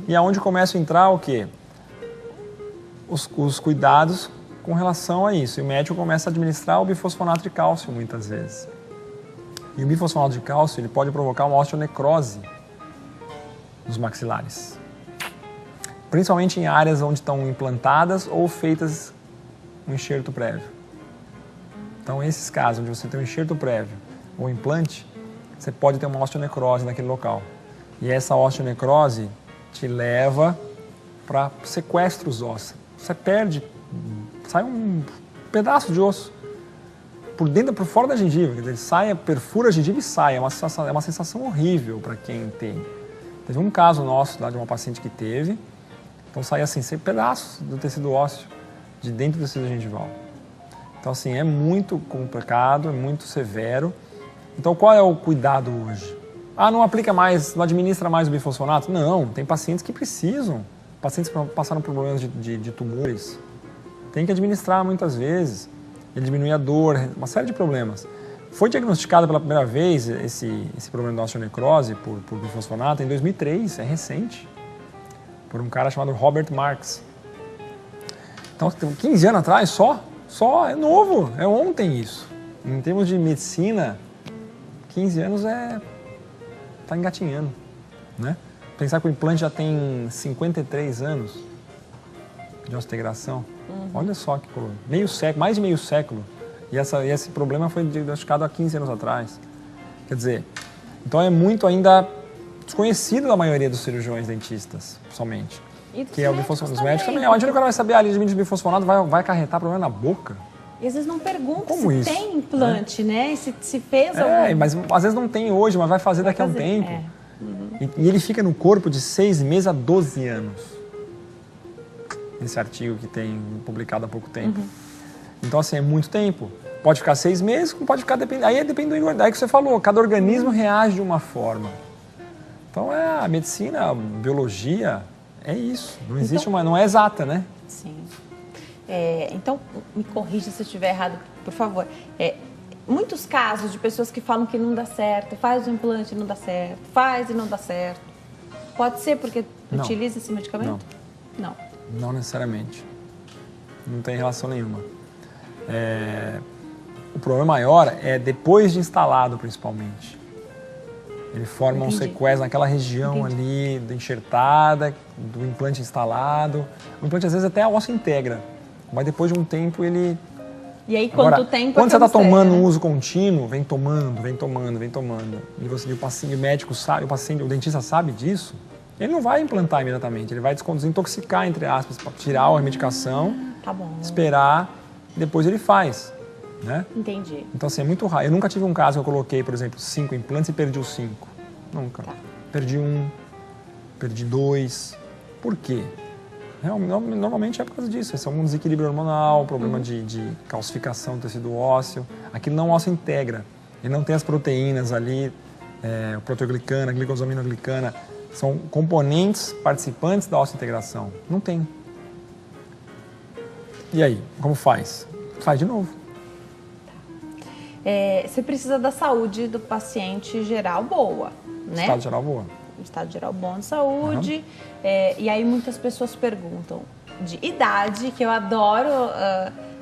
[SPEAKER 2] E aonde começa a entrar o quê? Os cuidados com relação a isso. E o médico começa a administrar o bifosfonato de cálcio, muitas vezes. E o bifosfonato de cálcio, ele pode provocar uma osteonecrose nos maxilares. Principalmente em áreas onde estão implantadas ou feitas um enxerto prévio. Então, esses casos onde você tem um enxerto prévio ou implante, você pode ter uma osteonecrose naquele local. E essa osteonecrose te leva para sequestros ósseos. Você perde, sai um pedaço de osso por dentro, por fora da gengiva. Quer dizer, ele sai, perfura a gengiva e sai. É uma sensação horrível para quem tem. Teve um caso nosso lá de uma paciente que teve, então sai assim, pedaços do tecido ósseo de dentro do tecido gengival. Então assim, é muito complicado, é muito severo. Então, qual é o cuidado hoje? Não aplica mais, não administra mais o bifosfonato? Não, tem pacientes que precisam. Pacientes que passaram por problemas de tumores. Tem que administrar muitas vezes. Ele diminui a dor, uma série de problemas. Foi diagnosticado pela primeira vez esse problema da osteonecrose por bifosfonato em 2003, é recente. Por um cara chamado Robert Marks. Então, 15 anos atrás só é novo, é ontem isso. Em termos de medicina, 15 anos tá engatinhando, né? Pensar que o implante já tem 53 anos de osteointegração. Olha só que coisa. Meio século, mais de meio século. E esse problema foi diagnosticado há 15 anos atrás. Quer dizer, então é muito ainda desconhecido da maioria dos cirurgiões dentistas, somente.
[SPEAKER 1] E
[SPEAKER 2] que é o bifosfonato. Dos médicos também. Onde o cara vai saber a linha de bifosfonato vai acarretar problema na boca?
[SPEAKER 1] E às vezes não pergunta
[SPEAKER 2] como
[SPEAKER 1] se
[SPEAKER 2] isso?
[SPEAKER 1] Tem implante, né? E se fez algum...
[SPEAKER 2] mas às vezes não tem hoje, mas vai fazer daqui a um tempo. E ele fica no corpo de 6 meses a 12 anos. Esse artigo que tem publicado há pouco tempo. Então, assim, é muito tempo. Pode ficar 6 meses, pode ficar... Aí depende do engordar. É que você falou, cada organismo reage de uma forma. Então, a medicina, a biologia, é isso. Não existe não é exata, né?
[SPEAKER 1] Sim. Então, me corrija se eu estiver errado, por favor. Muitos casos de pessoas que falam que não dá certo, faz o implante e não dá certo, faz e não dá certo. Pode ser porque utiliza esse medicamento? Não.
[SPEAKER 2] Não necessariamente. Não tem relação nenhuma. O problema maior é depois de instalado, principalmente. Ele forma um sequestro naquela região ali, enxertada, do implante instalado. O implante, às vezes, até a osso integra. Mas depois de um tempo ele...
[SPEAKER 1] E aí, quanto tempo...
[SPEAKER 2] Quando você está tomando um uso contínuo, vem tomando. E o médico sabe, o dentista sabe disso, ele não vai implantar imediatamente. Ele vai desintoxicar, entre aspas, para tirar a medicação, esperar, e depois ele faz. Né?
[SPEAKER 1] Entendi.
[SPEAKER 2] Então, assim, é muito raro. Eu nunca tive um caso que eu coloquei, por exemplo, 5 implantes e perdi os 5. Nunca. Perdi 1, perdi 2. Por quê? Normalmente é por causa disso. Esse é um desequilíbrio hormonal, problema de calcificação do tecido ósseo. Aquilo não osso integra. Ele não tem as proteínas ali, proteoglicana, glicosaminoglicana. São componentes participantes da osso-integração. Não tem. E aí, como faz? Faz de novo.
[SPEAKER 1] Você precisa da saúde do paciente geral boa, né?
[SPEAKER 2] Estado geral boa.
[SPEAKER 1] Estado geral bom de saúde. E aí muitas pessoas perguntam de idade, que eu adoro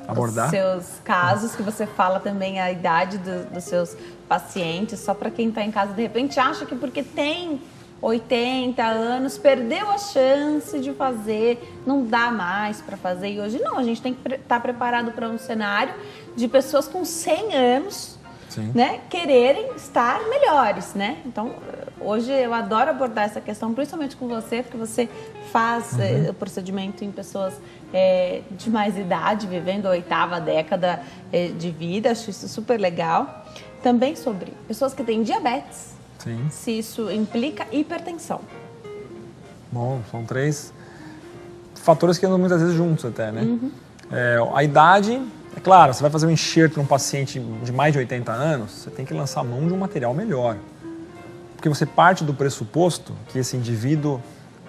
[SPEAKER 2] abordar
[SPEAKER 1] os seus casos, que você fala também a idade dos seus pacientes, só para quem está em casa, de repente acha que porque tem 80 anos, perdeu a chance de fazer, não dá mais para fazer. E hoje não, a gente tem que estar preparado para um cenário de pessoas com 100 anos, né, quererem estar melhores, né? Então, hoje eu adoro abordar essa questão, principalmente com você, porque você faz o procedimento em pessoas de mais idade, vivendo a 8ª década de vida, acho isso super legal. Também sobre pessoas que têm diabetes, se isso implica hipertensão.
[SPEAKER 2] Bom, são 3 fatores que andam muitas vezes juntos até, né? A idade, é claro, você vai fazer um enxerto num paciente de mais de 80 anos, você tem que lançar a mão de um material melhor. Porque você parte do pressuposto que esse indivíduo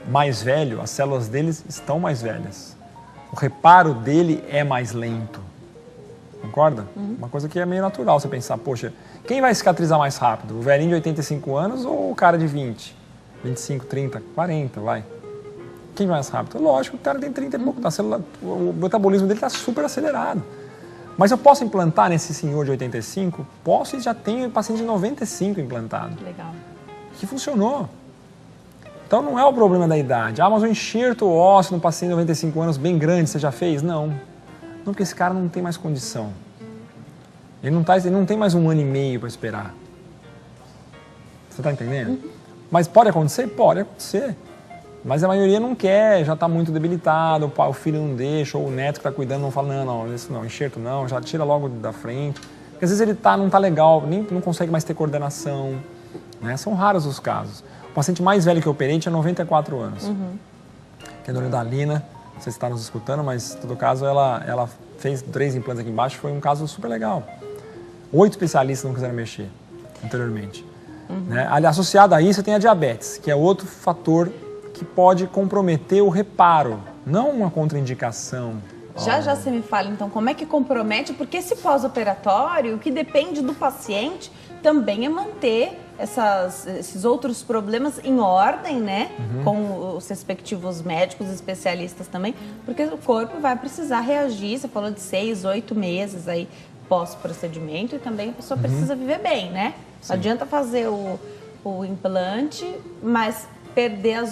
[SPEAKER 2] mais velho, as células deles estão mais velhas. O reparo dele é mais lento. Concorda? Uma coisa que é meio natural você pensar, poxa, quem vai cicatrizar mais rápido? O velhinho de 85 anos ou o cara de 20? 25, 30, 40, vai. Quem vai mais rápido? Lógico, o cara tem 30 e pouco, o metabolismo dele está super acelerado. Mas eu posso implantar nesse senhor de 85? Posso, e já tenho paciente de 95 implantado.
[SPEAKER 1] Legal.
[SPEAKER 2] Que funcionou. Então não é o problema da idade. Ah, mas o enxerto ósseo no paciente de 95 anos bem grande, você já fez? Não. Não, porque esse cara não tem mais condição. Ele não tem mais 1 ano e meio para esperar. Você está entendendo? Mas pode acontecer? Pode acontecer. Mas a maioria não quer, já está muito debilitado, o filho não deixa, ou o neto que está cuidando não fala, não, isso não, enxerto não, já tira logo da frente. Porque às vezes ele não está legal, nem não consegue mais ter coordenação. Né? São raros os casos. O paciente mais velho que eu operei tinha 94 anos. Que é a dona Dalina, não sei se está nos escutando, mas em todo caso ela fez 3 implantes aqui embaixo, foi um caso super legal. 8 especialistas não quiseram mexer anteriormente. Né? Associado a isso, tem a diabetes, que é outro fator que pode comprometer o reparo, não uma contraindicação.
[SPEAKER 1] Já você me fala, então, como é que compromete? Porque esse pós-operatório, o que depende do paciente também é manter esses outros problemas em ordem, né? Com os respectivos médicos especialistas também, porque o corpo vai precisar reagir. Você falou de 6, 8 meses aí pós-procedimento, e também a pessoa precisa viver bem, né? Não adianta fazer o implante, mas perder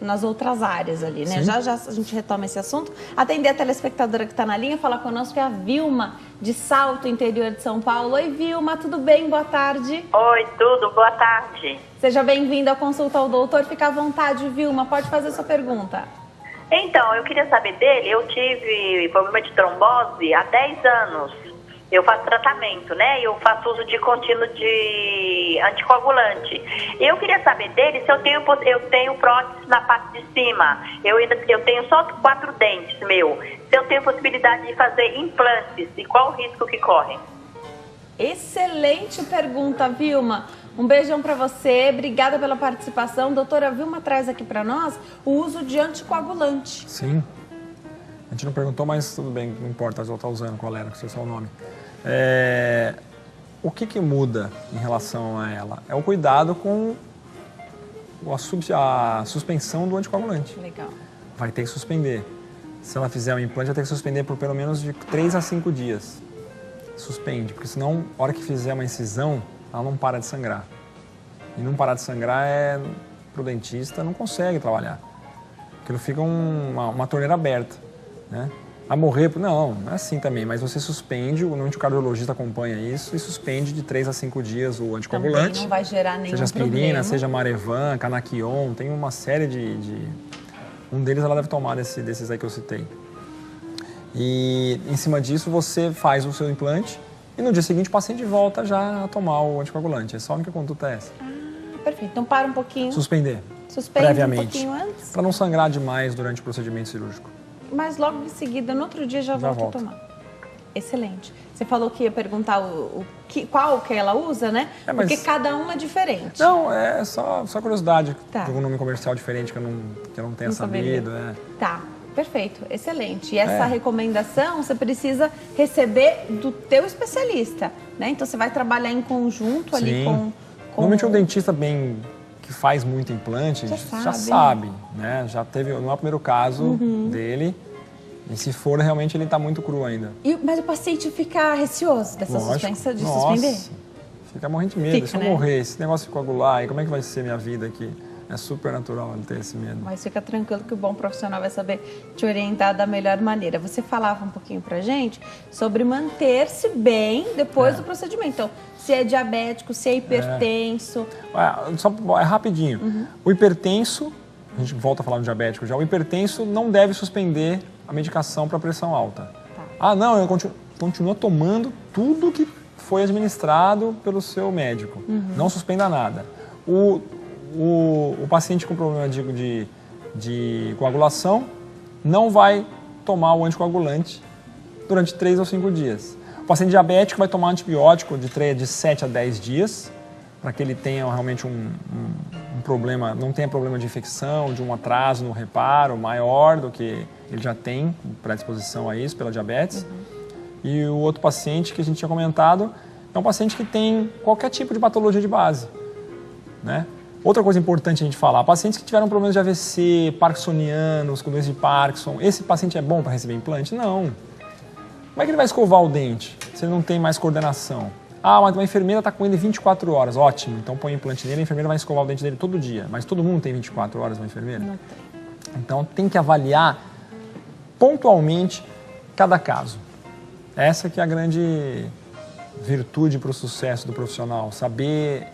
[SPEAKER 1] nas outras áreas ali, né? Já a gente retoma esse assunto. Atender a telespectadora que está na linha, falar conosco é a Vilma, de Salto, interior de São Paulo. Oi, Vilma, tudo bem? Boa tarde.
[SPEAKER 5] Oi, tudo, boa tarde.
[SPEAKER 1] Seja bem-vinda à consulta ao doutor. Fica à vontade, Vilma, pode fazer sua pergunta.
[SPEAKER 5] Então, eu queria saber dele, eu tive problema de trombose há 10 anos. Eu faço tratamento, né? Eu faço uso de contínuo de anticoagulante. Eu queria saber dele se eu tenho prótese na parte de cima. Eu tenho só 4 dentes, Se eu tenho possibilidade de fazer implantes e qual o risco que corre?
[SPEAKER 1] Excelente pergunta, Vilma. Um beijão para você, obrigada pela participação. Doutora Vilma traz aqui para nós o uso de anticoagulante.
[SPEAKER 2] Sim. A gente não perguntou, mas tudo bem, não importa, eu estou usando qual era, que sei só o nome. O que muda em relação a ela? É o cuidado com a suspensão do anticoagulante.
[SPEAKER 1] Legal.
[SPEAKER 2] Vai ter que suspender. Se ela fizer um implante, vai ter que suspender por pelo menos de 3 a 5 dias. Suspende, porque senão, na hora que fizer uma incisão, ela não para de sangrar. E não parar de sangrar para o dentista, não consegue trabalhar. Aquilo fica uma torneira aberta. Né? A morrer, não é assim também, mas você suspende, o anticardiologista acompanha isso e suspende de 3 a 5 dias o anticoagulante.
[SPEAKER 1] Também não vai gerar nenhum
[SPEAKER 2] seja aspirina,
[SPEAKER 1] problema.
[SPEAKER 2] Seja Marevan, Canaquion, tem uma série um deles ela deve tomar desses aí que eu citei. E em cima disso você faz o seu implante e no dia seguinte o paciente volta já a tomar o anticoagulante. É só a única conduta essa.
[SPEAKER 1] Perfeito. Então para um pouquinho.
[SPEAKER 2] Suspende
[SPEAKER 1] previamente. Um pouquinho antes.
[SPEAKER 2] Para não sangrar demais durante o procedimento cirúrgico.
[SPEAKER 1] Mas logo em seguida, no outro dia, já volta a tomar. Excelente. Você falou que ia perguntar qual que ela usa, né? Porque cada um é diferente.
[SPEAKER 2] Não, é só curiosidade.
[SPEAKER 1] Tá.
[SPEAKER 2] De algum nome comercial diferente que eu não tenha sabido.
[SPEAKER 1] Tá. Perfeito, excelente. E essa recomendação você precisa receber do teu especialista, né? Então você vai trabalhar em conjunto ali com...
[SPEAKER 2] Normalmente o dentista que faz muito implante já sabe, né? Já teve, não é o primeiro caso dele. E se for, realmente ele está muito cru ainda.
[SPEAKER 1] Mas o paciente fica receoso dessa suspensão, de suspender?
[SPEAKER 2] Fica morrendo de medo. Se eu morrer, esse negócio de coagular, e como é que vai ser minha vida aqui? É super natural ele ter esse medo.
[SPEAKER 1] Mas fica tranquilo que o bom profissional vai saber te orientar da melhor maneira. Você falava um pouquinho pra gente sobre manter-se bem depois do procedimento. Então, se é diabético, se é hipertenso.
[SPEAKER 2] É rapidinho. O hipertenso, a gente volta a falar no diabético já, o hipertenso não deve suspender a medicação para pressão alta. Não, eu continuo tomando tudo que foi administrado pelo seu médico. Não suspenda nada. O paciente com problema de coagulação não vai tomar o anticoagulante durante 3 ou 5 dias. O paciente diabético vai tomar antibiótico de 7 a 10 dias, para que ele tenha realmente um problema, não tenha problema de infecção, de um atraso no reparo maior do que ele já tem predisposição a isso pela diabetes. E o outro paciente que a gente tinha comentado é um paciente que tem qualquer tipo de patologia de base, né? Outra coisa importante a gente falar, pacientes que tiveram problemas de AVC, parkinsonianos, com doença de Parkinson, esse paciente é bom para receber implante? Não. Como é que ele vai escovar o dente se ele não tem mais coordenação? Mas uma enfermeira está com ele 24 horas, ótimo, então põe o implante nele, a enfermeira vai escovar o dente dele todo dia. Mas todo mundo tem 24 horas uma enfermeira?
[SPEAKER 1] Não tem.
[SPEAKER 2] Então tem que avaliar pontualmente cada caso. Essa que é a grande virtude para o sucesso do profissional, saber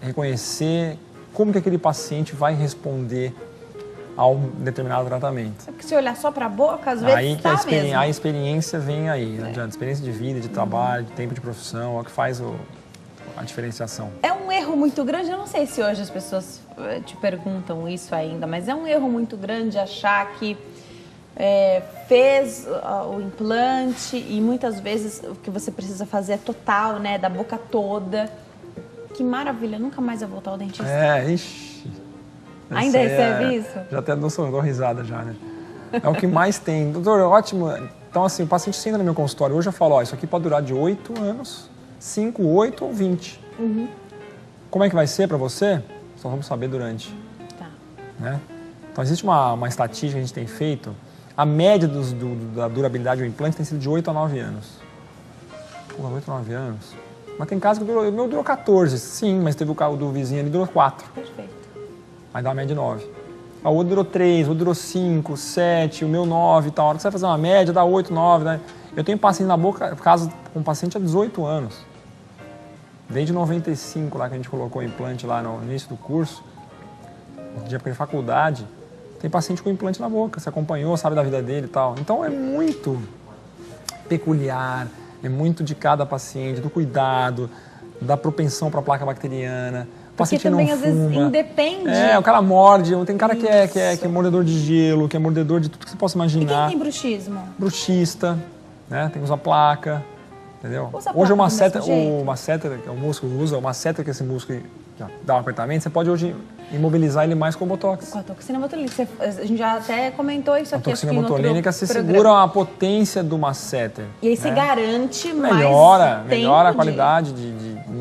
[SPEAKER 2] reconhecer como que aquele paciente vai responder a um determinado tratamento.
[SPEAKER 1] Porque se olhar só para a boca, às vezes
[SPEAKER 2] aí que a experiência vem aí, não adianta. Experiência de vida, de trabalho, de tempo de profissão, é o que faz a diferenciação.
[SPEAKER 1] É um erro muito grande, eu não sei se hoje as pessoas te perguntam isso ainda, mas é um erro muito grande achar que fez o implante e muitas vezes o que você precisa fazer é total, né, da boca toda. Que maravilha, nunca mais eu vou voltar ao dentista.
[SPEAKER 2] Ixi.
[SPEAKER 1] Ainda recebe isso?
[SPEAKER 2] Já até dou risada já, né? É o que mais tem. Doutor, ótimo. Então, assim, o paciente senta no meu consultório. Hoje eu falo, isso aqui pode durar de 8 anos, 5, 8 ou 20. Como é que vai ser para você? Só vamos saber durante.
[SPEAKER 1] Tá.
[SPEAKER 2] Né? Então, existe uma estatística que a gente tem feito. A média da durabilidade do implante tem sido de 8 a 9 anos. 8 a 9 anos? Mas tem casos que o meu durou 14, sim, mas teve o caso do vizinho ali, durou 4.
[SPEAKER 1] Perfeito.
[SPEAKER 2] Aí dá uma média de 9. O outro durou 3, o outro durou 5, 7, o meu 9 e tal. A hora que você vai fazer uma média, dá 8, 9. Né? Eu tenho paciente na boca, caso com um paciente há 18 anos. Desde 95, lá que a gente colocou o implante lá no início do curso, de época de faculdade, tem paciente com implante na boca. Você acompanhou, sabe da vida dele e tal. Então é muito peculiar. É muito de cada paciente, do cuidado, da propensão para a placa bacteriana. O paciente
[SPEAKER 1] também,
[SPEAKER 2] não
[SPEAKER 1] às
[SPEAKER 2] fuma.
[SPEAKER 1] vezes, independe.
[SPEAKER 2] O cara morde. Tem cara que é mordedor de gelo, que é mordedor de tudo que você possa imaginar.
[SPEAKER 1] E quem tem bruxismo?
[SPEAKER 2] Bruxista, né? Tem que usar placa, entendeu?
[SPEAKER 1] Hoje
[SPEAKER 2] o masseter, que é o músculo, usa o masseter, que é esse músculo que dá um apertamento, você pode hoje imobilizar ele mais com o botox.
[SPEAKER 1] Com a toxina botulínica. A gente já até comentou isso aqui.
[SPEAKER 2] A toxina botulínica se segura a potência do masseter.
[SPEAKER 1] E aí se garante mais
[SPEAKER 2] melhora a qualidade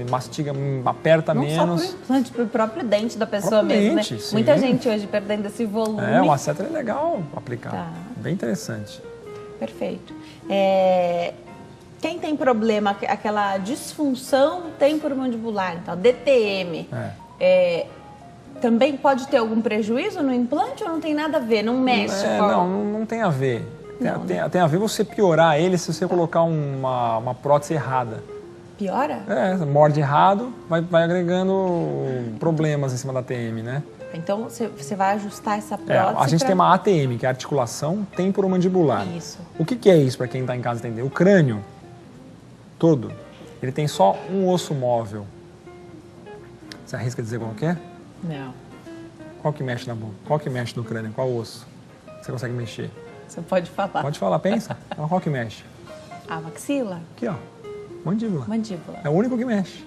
[SPEAKER 2] mastiga, aperta
[SPEAKER 1] não
[SPEAKER 2] menos.
[SPEAKER 1] Não só para o próprio dente da pessoa mesmo, né?
[SPEAKER 2] Sim.
[SPEAKER 1] Muita gente hoje perdendo esse volume.
[SPEAKER 2] O masseter é legal aplicar. Bem interessante.
[SPEAKER 1] Perfeito. Quem tem problema, aquela disfunção temporomandibular, então DTM, também pode ter algum prejuízo no implante ou não tem nada a ver? Não mexe?
[SPEAKER 2] Não tem a ver. Tem a ver você piorar ele se você colocar uma prótese errada.
[SPEAKER 1] Piora?
[SPEAKER 2] Morde errado, vai agregando problemas em cima da TM, né?
[SPEAKER 1] Então você vai ajustar essa prótese.
[SPEAKER 2] A gente tem uma ATM, que é a articulação temporomandibular.
[SPEAKER 1] Isso.
[SPEAKER 2] O que é isso para quem está em casa entender? O crânio todo, ele tem só um osso móvel. Você arrisca dizer qual que é?
[SPEAKER 1] Não.
[SPEAKER 2] Qual que mexe na boca? Qual que mexe no crânio? Qual osso? Você consegue mexer?
[SPEAKER 1] Você pode falar.
[SPEAKER 2] Pode falar, pensa. Qual que mexe?
[SPEAKER 1] A maxila?
[SPEAKER 2] Aqui, ó. Mandíbula.
[SPEAKER 1] Mandíbula.
[SPEAKER 2] É o único que mexe.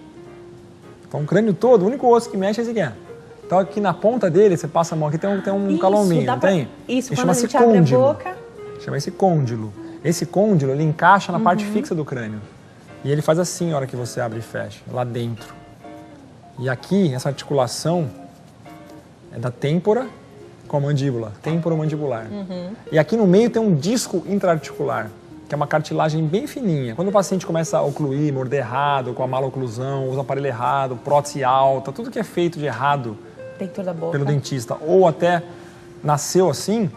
[SPEAKER 2] Então, o crânio todo, o único osso que mexe é esse aqui. Então, aqui na ponta dele, você passa a mão aqui, tem um calombinho, não tem?
[SPEAKER 1] Isso, quando a gente abre a boca...
[SPEAKER 2] chama esse côndilo. Esse côndilo, ele encaixa na parte fixa do crânio. E ele faz assim na hora que você abre e fecha, lá dentro. E aqui, essa articulação é da têmpora com a mandíbula, temporomandibular. E aqui no meio tem um disco intraarticular, que é uma cartilagem bem fininha. Quando o paciente começa a ocluir, morder errado, com a maloclusão, usa aparelho errado, prótese alta, tudo que é feito de errado
[SPEAKER 1] Dentro da boca.
[SPEAKER 2] pelo dentista, ou até nasceu assim,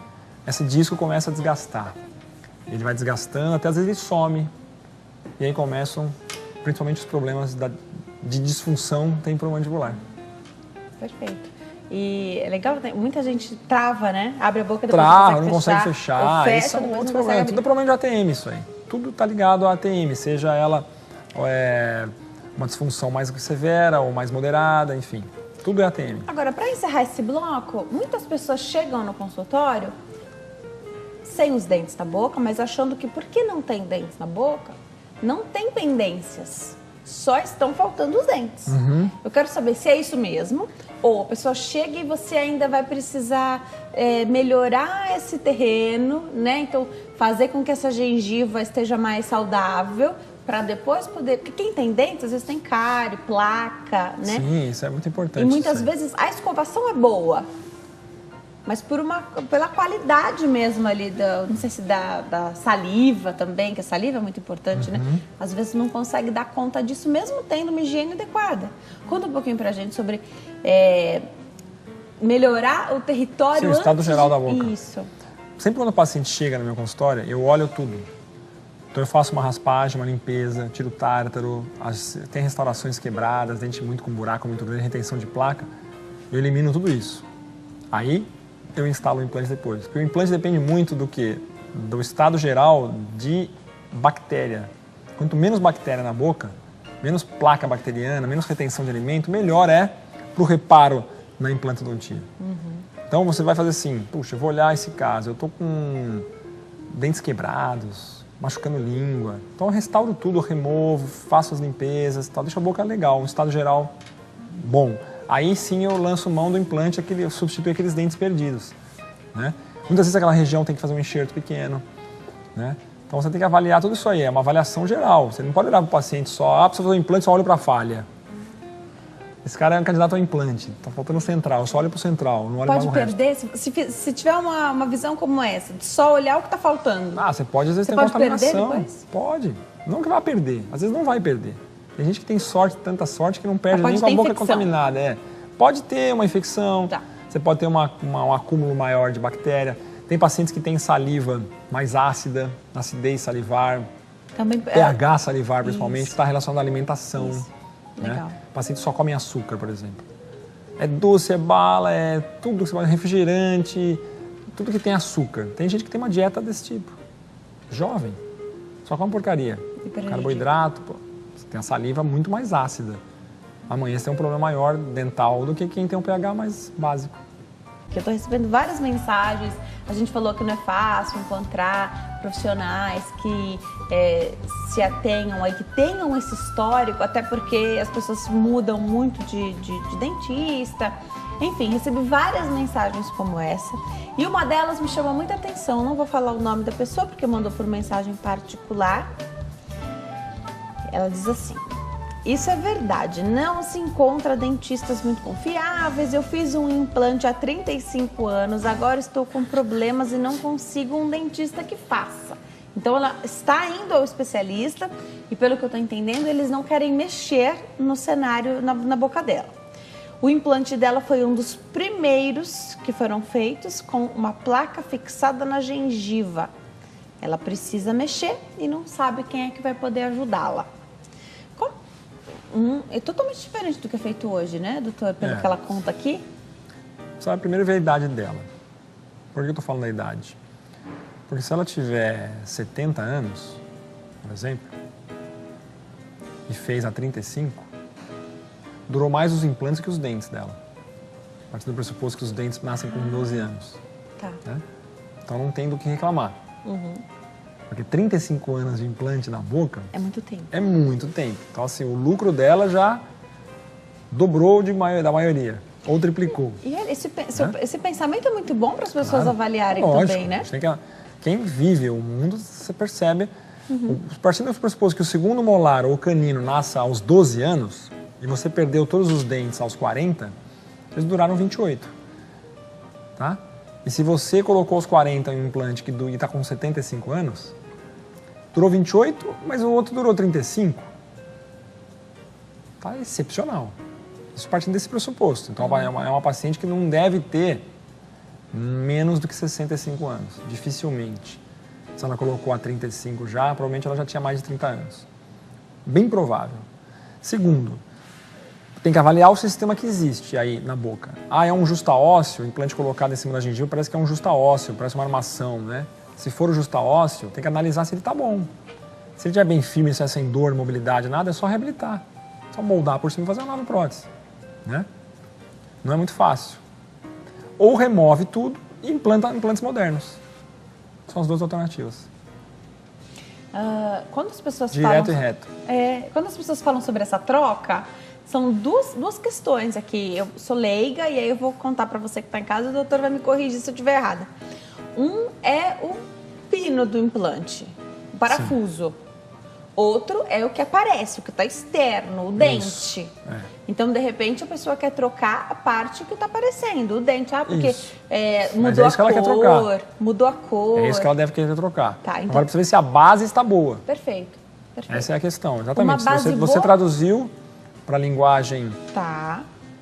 [SPEAKER 2] esse disco começa a desgastar. Ele vai desgastando, até às vezes ele some. E aí começam, principalmente, os problemas de disfunção temporomandibular.
[SPEAKER 1] Perfeito. E é legal, muita gente trava, né? Abre a boca, depois
[SPEAKER 2] Não consegue fechar.
[SPEAKER 1] Ou fecha,
[SPEAKER 2] Isso é um
[SPEAKER 1] depois
[SPEAKER 2] outro
[SPEAKER 1] não consegue
[SPEAKER 2] problema. Tudo é problema de ATM isso aí. Tudo está ligado à ATM, seja ela uma disfunção mais severa ou mais moderada, enfim. Tudo é ATM.
[SPEAKER 1] Agora, para encerrar esse bloco, muitas pessoas chegam no consultório sem os dentes na boca, mas achando que porque não tem dentes na boca, não tem pendências. Só estão faltando os dentes. Eu quero saber se é isso mesmo, ou a pessoa chega e você ainda vai precisar melhorar esse terreno, né? Então, fazer com que essa gengiva esteja mais saudável, para depois poder... Porque quem tem dentes, às vezes tem cárie, placa, né?
[SPEAKER 2] Sim, isso é muito importante.
[SPEAKER 1] E muitas vezes a escovação é boa, mas pela qualidade mesmo ali, não sei se da saliva também, que a saliva é muito importante, né? Às vezes não consegue dar conta disso, mesmo tendo uma higiene adequada. Conta um pouquinho pra gente sobre melhorar o território.
[SPEAKER 2] Sim, o estado geral da boca.
[SPEAKER 1] Isso.
[SPEAKER 2] Sempre quando o paciente chega no meu consultório, eu olho tudo. Então eu faço uma raspagem, uma limpeza, tiro o tártaro, tem restaurações quebradas, dente muito com buraco, muito grande, retenção de placa. Eu elimino tudo isso. Aí eu instalo o implante depois. Porque o implante depende muito do quê? Do estado geral de bactéria. Quanto menos bactéria na boca, menos placa bacteriana, menos retenção de alimento, melhor é para o reparo na implantodontia. Então você vai fazer assim, puxa, eu vou olhar esse caso, eu estou com dentes quebrados, machucando língua. Então eu restauro tudo, eu removo, faço as limpezas, tal, deixo a boca legal, um estado geral bom. Aí sim eu lanço mão do implante, eu substituo aqueles dentes perdidos, né? Muitas vezes aquela região tem que fazer um enxerto pequeno, né? Então você tem que avaliar tudo isso aí, é uma avaliação geral. Você não pode olhar para o paciente só, precisa fazer um implante, só olho para a falha. Esse cara é um candidato ao implante, tá faltando central, eu só olho para o central, não olho para o resto.
[SPEAKER 1] Pode perder, se tiver uma visão como essa, de só olhar o que está faltando.
[SPEAKER 2] Você pode às vezes ter contaminação. Pode, não que vai perder, às vezes não vai perder. Tem gente que tem sorte, tanta sorte, que não perde nem com a boca contaminada. Pode ter uma infecção, você pode ter um acúmulo maior de bactéria. Tem pacientes que têm saliva mais ácida, acidez salivar, também, pH salivar principalmente, está relacionado à alimentação. Né?
[SPEAKER 1] Legal.
[SPEAKER 2] Pacientes só comem açúcar, por exemplo. É doce, é bala, é tudo que você pode, refrigerante, tudo que tem açúcar. Tem gente que tem uma dieta desse tipo. Jovem, só come porcaria. Carboidrato, tem a saliva muito mais ácida. Amanhã você tem um problema maior dental do que quem tem um pH mais básico.
[SPEAKER 1] Eu estou recebendo várias mensagens, a gente falou que não é fácil encontrar profissionais que se atenham aí, que tenham esse histórico, até porque as pessoas mudam muito de dentista. Enfim, recebi várias mensagens como essa e uma delas me chamou muita atenção. Não vou falar o nome da pessoa porque mandou por mensagem particular. Ela diz assim: isso é verdade, não se encontra dentistas muito confiáveis, eu fiz um implante há 35 anos, agora estou com problemas e não consigo um dentista que faça. Então ela está indo ao especialista e pelo que eu estou entendendo, eles não querem mexer no cenário, na boca dela. O implante dela foi um dos primeiros que foram feitos com uma placa fixada na gengiva. Ela precisa mexer e não sabe quem é que vai poder ajudá-la. É totalmente diferente do que é feito hoje, né, doutor? Pelo que ela conta aqui.
[SPEAKER 2] Só primeiro ver a idade dela. Por que eu estou falando da idade? Porque se ela tiver 70 anos, por exemplo, e fez há 35, durou mais os implantes que os dentes dela. A partir do pressuposto que os dentes nascem com 12 anos.
[SPEAKER 1] Tá.
[SPEAKER 2] Né? Então não tem do que reclamar. Porque 35 anos de implante na boca...
[SPEAKER 1] é muito tempo.
[SPEAKER 2] É muito tempo. Então, assim, o lucro dela já dobrou da maioria. Ou triplicou.
[SPEAKER 1] E esse pensamento é muito bom para as pessoas avaliarem também, né?
[SPEAKER 2] quem vive o mundo, você percebe, partindo do pressuposto que o segundo molar ou canino nasça aos 12 anos e você perdeu todos os dentes aos 40, eles duraram 28, tá? E se você colocou os 40 em um implante que está com 75 anos, durou 28, mas o outro durou 35, tá excepcional. Isso partindo desse pressuposto. Então, é uma paciente que não deve ter menos do que 65 anos, dificilmente. Se ela colocou a 35 já, provavelmente ela já tinha mais de 30 anos. Bem provável. Segundo, tem que avaliar o sistema que existe aí na boca. É um justa-ósseo, o implante colocado em cima da gengiva parece que é um justa-ósseo, parece uma armação, né? Se for o justa-ósseo, tem que analisar se ele está bom. Se ele estiver bem firme, se é sem dor, mobilidade, nada, é só reabilitar. Só moldar por cima e fazer uma nova prótese, né? Não é muito fácil. Ou remove tudo e implanta implantes modernos. São as duas alternativas.
[SPEAKER 1] Quando as pessoas
[SPEAKER 2] Direto e reto.
[SPEAKER 1] Quando as pessoas falam sobre essa troca, são duas questões aqui. Eu sou leiga e aí eu vou contar para você que está em casa, o doutor vai me corrigir se eu estiver errada. Um é o pino do implante, o parafuso. Sim. Outro é o que aparece, o que está externo, o dente. Então, de repente, a pessoa quer trocar a parte que está aparecendo, o dente. Porque mudou a cor, mudou a cor.
[SPEAKER 2] É isso que ela deve querer trocar.
[SPEAKER 1] Tá, então...
[SPEAKER 2] Agora, precisa ver se a base está boa.
[SPEAKER 1] Perfeito.
[SPEAKER 2] Essa é a questão, exatamente.
[SPEAKER 1] Uma base
[SPEAKER 2] você traduziu para a linguagem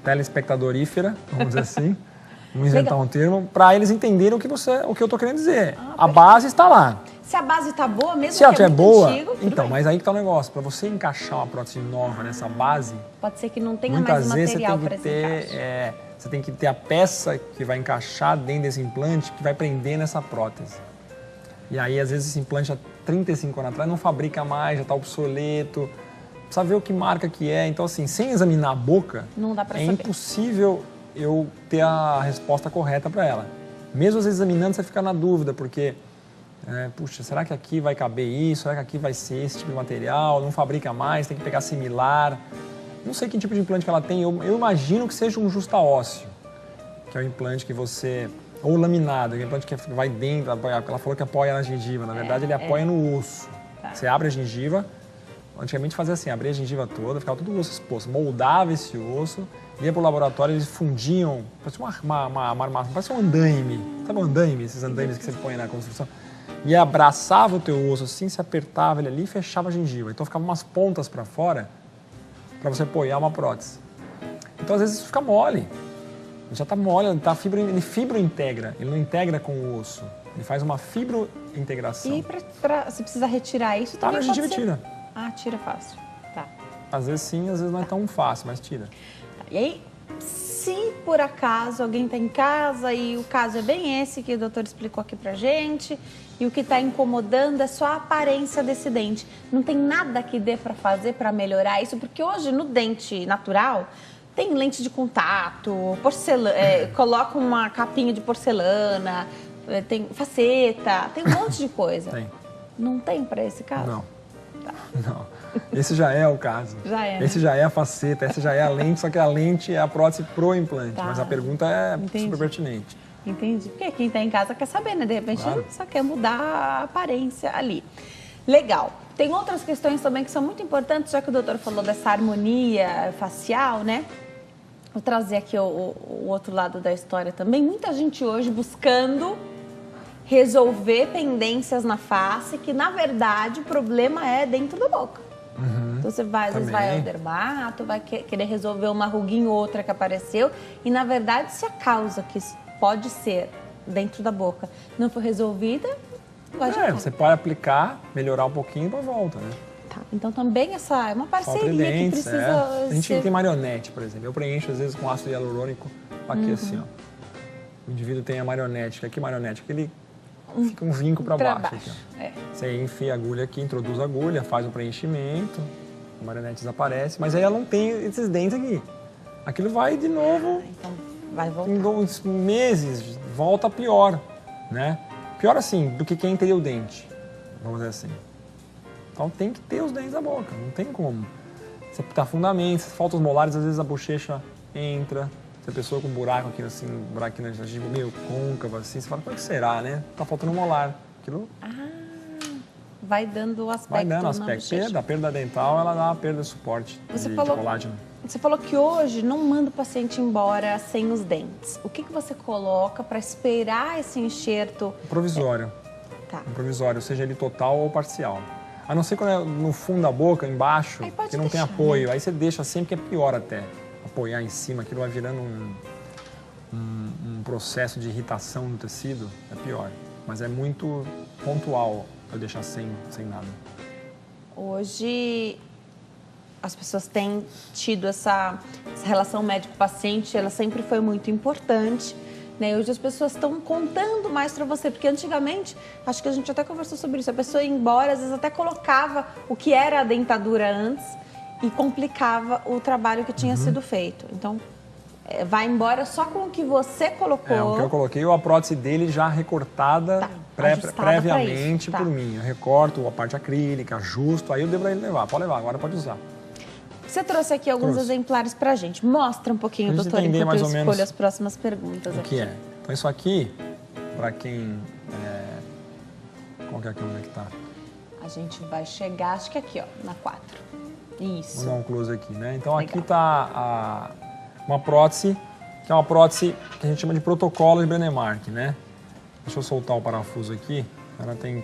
[SPEAKER 2] telespectadorífera, vamos dizer assim, vamos inventar um termo, para eles entenderem o que eu estou querendo dizer. A base está lá.
[SPEAKER 1] Se a base está boa, mesmo
[SPEAKER 2] se ela
[SPEAKER 1] que é
[SPEAKER 2] muito
[SPEAKER 1] boa,
[SPEAKER 2] antigo, então, mas aí que está o negócio. Para você encaixar uma prótese nova nessa base,
[SPEAKER 1] pode ser que não tenha mais material para esse encaixe.
[SPEAKER 2] Você tem que ter a peça que vai encaixar dentro desse implante, que vai prender nessa prótese. E aí, às vezes, esse implante há 35 anos atrás não fabrica mais, já está obsoleto. Precisa ver o que marca que é. Então, assim, sem examinar a boca,
[SPEAKER 1] não dá pra saber.
[SPEAKER 2] Impossível eu ter a resposta correta para ela. Mesmo às vezes examinando, você fica na dúvida, porque... puxa, será que aqui vai caber isso? Será que aqui vai ser esse tipo de material? Não fabrica mais, tem que pegar similar. Não sei que tipo de implante que ela tem. Eu imagino que seja um justa-ósseo, que é o implante que você... Ou laminado, que é o implante que vai dentro. Ela falou que apoia na gengiva. Na verdade, ele apoia no osso. Tá. Você abre a gengiva. Antigamente fazia assim, abria a gengiva toda, ficava todo o osso exposto. Moldava esse osso, ia para o laboratório, eles fundiam, parece parece um andaime. Sabe um andaime? Esses andaimes que você põe na construção. E abraçava o teu osso assim, se apertava ele ali e fechava a gengiva. Então ficava umas pontas para fora para você apoiar uma prótese. Então às vezes isso fica mole. Já está mole, ele fibrointegra, ele não integra com o osso. Ele faz uma fibrointegração.
[SPEAKER 1] E se precisa retirar isso também
[SPEAKER 2] a gengiva tira.
[SPEAKER 1] Tira fácil. Tá.
[SPEAKER 2] Às vezes sim, às vezes não é tão fácil, mas tira.
[SPEAKER 1] E aí, se por acaso alguém está em casa e o caso é bem esse que o doutor explicou aqui pra gente, e o que está incomodando é só a aparência desse dente, não tem nada que dê para fazer para melhorar isso, porque hoje no dente natural tem lente de contato, coloca uma capinha de porcelana, tem faceta, tem um monte de coisa.
[SPEAKER 2] Tem.
[SPEAKER 1] Não tem para esse caso?
[SPEAKER 2] Não. Tá. Não. Esse já é o caso.
[SPEAKER 1] Já é.
[SPEAKER 2] Esse já é a faceta, essa já é a lente, só que a lente é a prótese pro implante. Tá. Mas a pergunta é super pertinente.
[SPEAKER 1] Entendi. Porque quem está em casa quer saber, né? De repente só quer mudar a aparência ali. Legal. Tem outras questões também que são muito importantes, já que o doutor falou dessa harmonia facial, né? Vou trazer aqui o outro lado da história também. Muita gente hoje buscando resolver pendências na face, que na verdade o problema é dentro da boca. Então você vai, às vezes vai ao dermato, vai querer resolver uma ruguinha ou outra que apareceu, e na verdade se a causa que pode ser dentro da boca não for resolvida, vai adiantar.
[SPEAKER 2] Você pode aplicar, melhorar um pouquinho e depois volta, né?
[SPEAKER 1] Tá. Então também essa é uma parceria que precisa
[SPEAKER 2] A gente tem marionete, por exemplo. Eu preencho às vezes com ácido hialurônico aqui assim, ó. O indivíduo tem a marionete, aqui marionete, que ele fica um vinco para baixo. Aqui, ó. Você enfia a agulha aqui, introduz a agulha, faz um preenchimento, a marionete desaparece, mas aí ela não tem esses dentes aqui. Aquilo vai de novo,
[SPEAKER 1] então vai voltar.
[SPEAKER 2] Em 2 meses, volta pior, né? Pior assim, do que quem teria o dente, vamos dizer assim. Então tem que ter os dentes na boca, não tem como. Você tá fundamento, se falta os molares, às vezes a bochecha entra. Se a pessoa com buraco aqui, assim, buraquinho na gengiva meio côncava, assim, você fala, como é que será, né? Tá faltando um molar. Aquilo
[SPEAKER 1] Vai dando o aspecto.
[SPEAKER 2] vai dando
[SPEAKER 1] na
[SPEAKER 2] aspecto.
[SPEAKER 1] bochecha.
[SPEAKER 2] A perda dental, ela dá uma perda de suporte
[SPEAKER 1] Você
[SPEAKER 2] de
[SPEAKER 1] falou-
[SPEAKER 2] colágeno.
[SPEAKER 1] Você falou que hoje não manda o paciente embora sem os dentes. O que você coloca para esperar esse enxerto?
[SPEAKER 2] Provisório.
[SPEAKER 1] Tá.
[SPEAKER 2] Um provisório, seja ele total ou parcial. A não ser quando é no fundo da boca, embaixo,
[SPEAKER 1] Aí pode
[SPEAKER 2] que não tem
[SPEAKER 1] deixar,
[SPEAKER 2] apoio. Aí você deixa sempre, que é pior até. Apoiar em cima, aquilo vai virando um processo de irritação no tecido, é pior. Mas é muito pontual eu deixar sem nada.
[SPEAKER 1] Hoje as pessoas têm tido essa relação médico-paciente, ela sempre foi muito importante. Né? Hoje as pessoas estão contando mais para você, porque antigamente, acho que a gente até conversou sobre isso, a pessoa ia embora, às vezes até colocava o que era a dentadura antes e complicava o trabalho que tinha sido feito. Então, vai embora só com o que você colocou.
[SPEAKER 2] O que eu coloquei, a prótese dele já recortada
[SPEAKER 1] ajustada
[SPEAKER 2] previamente
[SPEAKER 1] pra isso,
[SPEAKER 2] por mim. Eu recorto a parte acrílica, ajusto, aí eu devo ele levar. Pode levar, agora pode usar.
[SPEAKER 1] Você trouxe aqui alguns exemplares pra gente. Mostra um pouquinho,
[SPEAKER 2] Pra gente
[SPEAKER 1] doutor,
[SPEAKER 2] entender
[SPEAKER 1] enquanto
[SPEAKER 2] mais
[SPEAKER 1] eu
[SPEAKER 2] ou
[SPEAKER 1] escolho
[SPEAKER 2] menos
[SPEAKER 1] as próximas perguntas
[SPEAKER 2] O
[SPEAKER 1] aqui.
[SPEAKER 2] que é? Então isso aqui, para quem... Qual que é a câmera que tá?
[SPEAKER 1] A gente vai chegar, acho que aqui, ó, na 4. Isso.
[SPEAKER 2] Vou dar um close aqui, né? Então
[SPEAKER 1] Legal.
[SPEAKER 2] aqui tá uma prótese, que é uma prótese que a gente chama de protocolo de Brennemark, né? Deixa eu soltar o parafuso aqui. Ela tem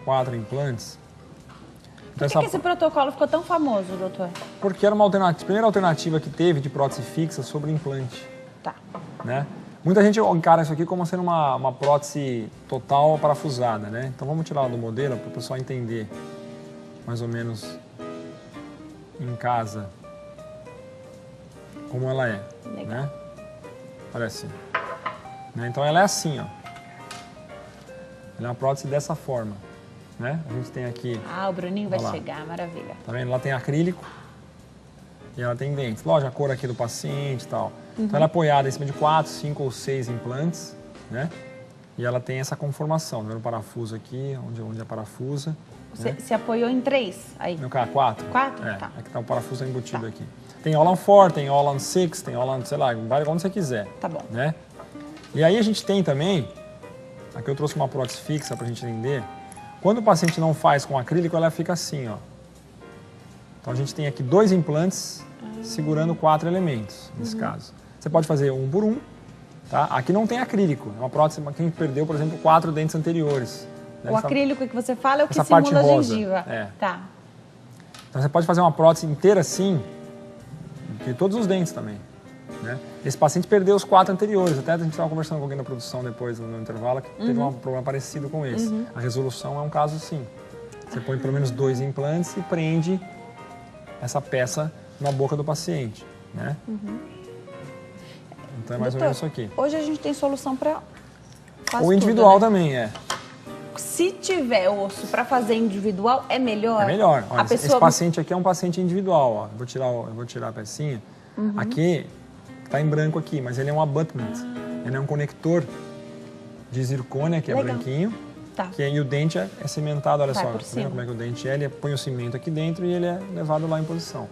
[SPEAKER 2] 4 implantes. Então,
[SPEAKER 1] Por que esse protocolo ficou tão famoso, doutor?
[SPEAKER 2] Porque era uma alternativa, a primeira alternativa que teve de prótese fixa sobre implante,
[SPEAKER 1] Tá.
[SPEAKER 2] né? Muita gente encara isso aqui como sendo uma prótese total parafusada, né? Então vamos tirar ela do modelo para o pessoal entender mais ou menos em casa como ela é,
[SPEAKER 1] Legal.
[SPEAKER 2] né? Olha assim. Né? Então ela é assim, ó. Ela é uma prótese dessa forma, né? A gente tem aqui,
[SPEAKER 1] Ah, o Bruninho vai
[SPEAKER 2] Olha lá.
[SPEAKER 1] chegar, maravilha.
[SPEAKER 2] tá vendo? Ela tem acrílico e ela tem dentes. Lógico, a cor aqui do paciente e tal. Então ela é apoiada em cima de 4, 5 ou 6 implantes, né? E ela tem essa conformação, tá vendo o parafuso aqui, onde é parafusa.
[SPEAKER 1] Você se apoiou em 3 aí?
[SPEAKER 2] No caso, 4.
[SPEAKER 1] 4?
[SPEAKER 2] É,
[SPEAKER 1] Tá.
[SPEAKER 2] aqui tá o parafuso embutido aqui. Tem Holland 4, tem Holland 6, tem Holland, sei lá, vai onde você quiser.
[SPEAKER 1] Tá bom.
[SPEAKER 2] Né? E aí a gente tem também, aqui eu trouxe uma prótese fixa pra gente entender, quando o paciente não faz com acrílico, ela fica assim, ó. Então a gente tem aqui 2 implantes segurando 4 elementos, nesse caso. Você pode fazer um por um, tá? Aqui não tem acrílico, é uma prótese que a gente perdeu, por exemplo, 4 dentes anteriores. Né?
[SPEAKER 1] O acrílico que você fala é o que
[SPEAKER 2] essa parte
[SPEAKER 1] simula a
[SPEAKER 2] rosa,
[SPEAKER 1] gengiva.
[SPEAKER 2] é.
[SPEAKER 1] Tá.
[SPEAKER 2] Então você pode fazer uma prótese inteira assim, de todos os dentes também. Né? Esse paciente perdeu os 4 anteriores, até a gente estava conversando com alguém da produção depois, no intervalo, que teve um problema parecido com esse. A resolução é um caso assim. Você põe pelo menos 2 implantes e prende essa peça na boca do paciente. Né? Então é mais ou
[SPEAKER 1] Doutor,
[SPEAKER 2] menos isso aqui.
[SPEAKER 1] Hoje a gente tem solução para quase
[SPEAKER 2] O individual
[SPEAKER 1] tudo, né?
[SPEAKER 2] também é.
[SPEAKER 1] Se tiver osso para fazer individual, é melhor?
[SPEAKER 2] É melhor. Olha,
[SPEAKER 1] A pessoa...
[SPEAKER 2] Esse paciente aqui é um paciente individual. Ó. Eu vou tirar a pecinha. Aqui, está em branco aqui, mas ele é um abutment. Ele é um conector de zircônia, que é
[SPEAKER 1] Legal.
[SPEAKER 2] branquinho.
[SPEAKER 1] Tá.
[SPEAKER 2] Que aí o dente é cimentado, olha
[SPEAKER 1] Vai
[SPEAKER 2] só.
[SPEAKER 1] por
[SPEAKER 2] Tá
[SPEAKER 1] cima.
[SPEAKER 2] vendo como é que o dente é? Ele põe o cimento aqui dentro e ele é levado lá em posição.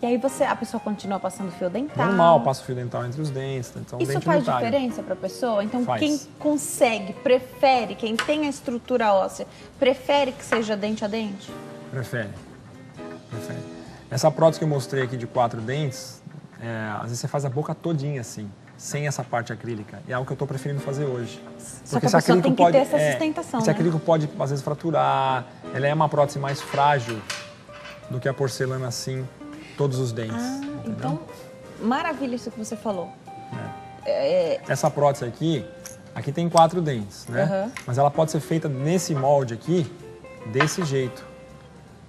[SPEAKER 1] E aí a pessoa continua passando fio dental.
[SPEAKER 2] Normal, passa o fio dental entre os dentes. Então,
[SPEAKER 1] Isso
[SPEAKER 2] dente
[SPEAKER 1] faz
[SPEAKER 2] unitário.
[SPEAKER 1] diferença para a pessoa? Então,
[SPEAKER 2] Faz.
[SPEAKER 1] quem consegue, prefere, quem tem a estrutura óssea, prefere que seja dente a dente?
[SPEAKER 2] Prefere. Essa prótese que eu mostrei aqui de 4 dentes, às vezes você faz a boca todinha assim, sem essa parte acrílica. E é algo que eu estou preferindo fazer hoje.
[SPEAKER 1] Só que a pessoa tem que ter essa sustentação,
[SPEAKER 2] Esse
[SPEAKER 1] né?
[SPEAKER 2] acrílico pode, às vezes, fraturar. Ela é uma prótese mais frágil do que a porcelana assim, todos os dentes. Entendeu?
[SPEAKER 1] Então, maravilha isso que você falou.
[SPEAKER 2] Essa prótese aqui tem 4 dentes, né?
[SPEAKER 1] Uhum.
[SPEAKER 2] Mas ela pode ser feita nesse molde aqui, desse jeito.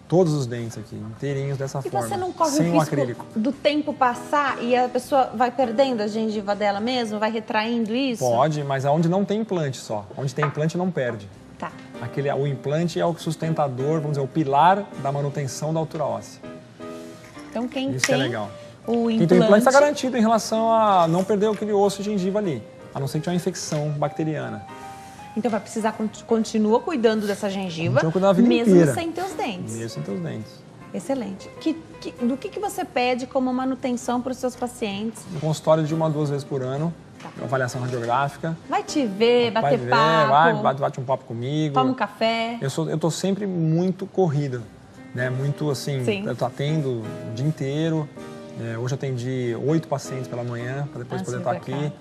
[SPEAKER 2] Todos os dentes aqui, inteirinhos dessa
[SPEAKER 1] E
[SPEAKER 2] forma.
[SPEAKER 1] você não corre
[SPEAKER 2] sem
[SPEAKER 1] o
[SPEAKER 2] o
[SPEAKER 1] risco
[SPEAKER 2] acrílico.
[SPEAKER 1] do tempo passar e a pessoa vai perdendo a gengiva dela mesmo, vai retraindo isso?
[SPEAKER 2] Pode, mas aonde não tem implante só. Onde tem implante não perde.
[SPEAKER 1] Tá.
[SPEAKER 2] O implante é o sustentador, vamos dizer, o pilar da manutenção da altura óssea.
[SPEAKER 1] Então, quem
[SPEAKER 2] Isso
[SPEAKER 1] tem
[SPEAKER 2] que é legal.
[SPEAKER 1] o
[SPEAKER 2] Quem tem implante está
[SPEAKER 1] implante...
[SPEAKER 2] garantido em relação a não perder aquele osso e gengiva ali, a não ser que tenha uma infecção bacteriana.
[SPEAKER 1] Então, vai precisar, continua cuidando dessa gengiva,
[SPEAKER 2] Continua cuidando a vida
[SPEAKER 1] mesmo
[SPEAKER 2] inteira.
[SPEAKER 1] sem teus dentes.
[SPEAKER 2] Mesmo sem teus dentes.
[SPEAKER 1] Excelente. Do que você pede como manutenção para os seus pacientes?
[SPEAKER 2] No consultório de 1 a 2 vezes por ano, avaliação radiográfica.
[SPEAKER 1] Vai te ver,
[SPEAKER 2] Vai
[SPEAKER 1] bater
[SPEAKER 2] ver,
[SPEAKER 1] papo.
[SPEAKER 2] bate um papo comigo.
[SPEAKER 1] Toma um café.
[SPEAKER 2] Eu tô sempre muito corrido, né? Muito assim,
[SPEAKER 1] Sim.
[SPEAKER 2] eu tô atendo o dia inteiro. Hoje eu atendi 8 pacientes pela manhã, para depois poder estar aqui.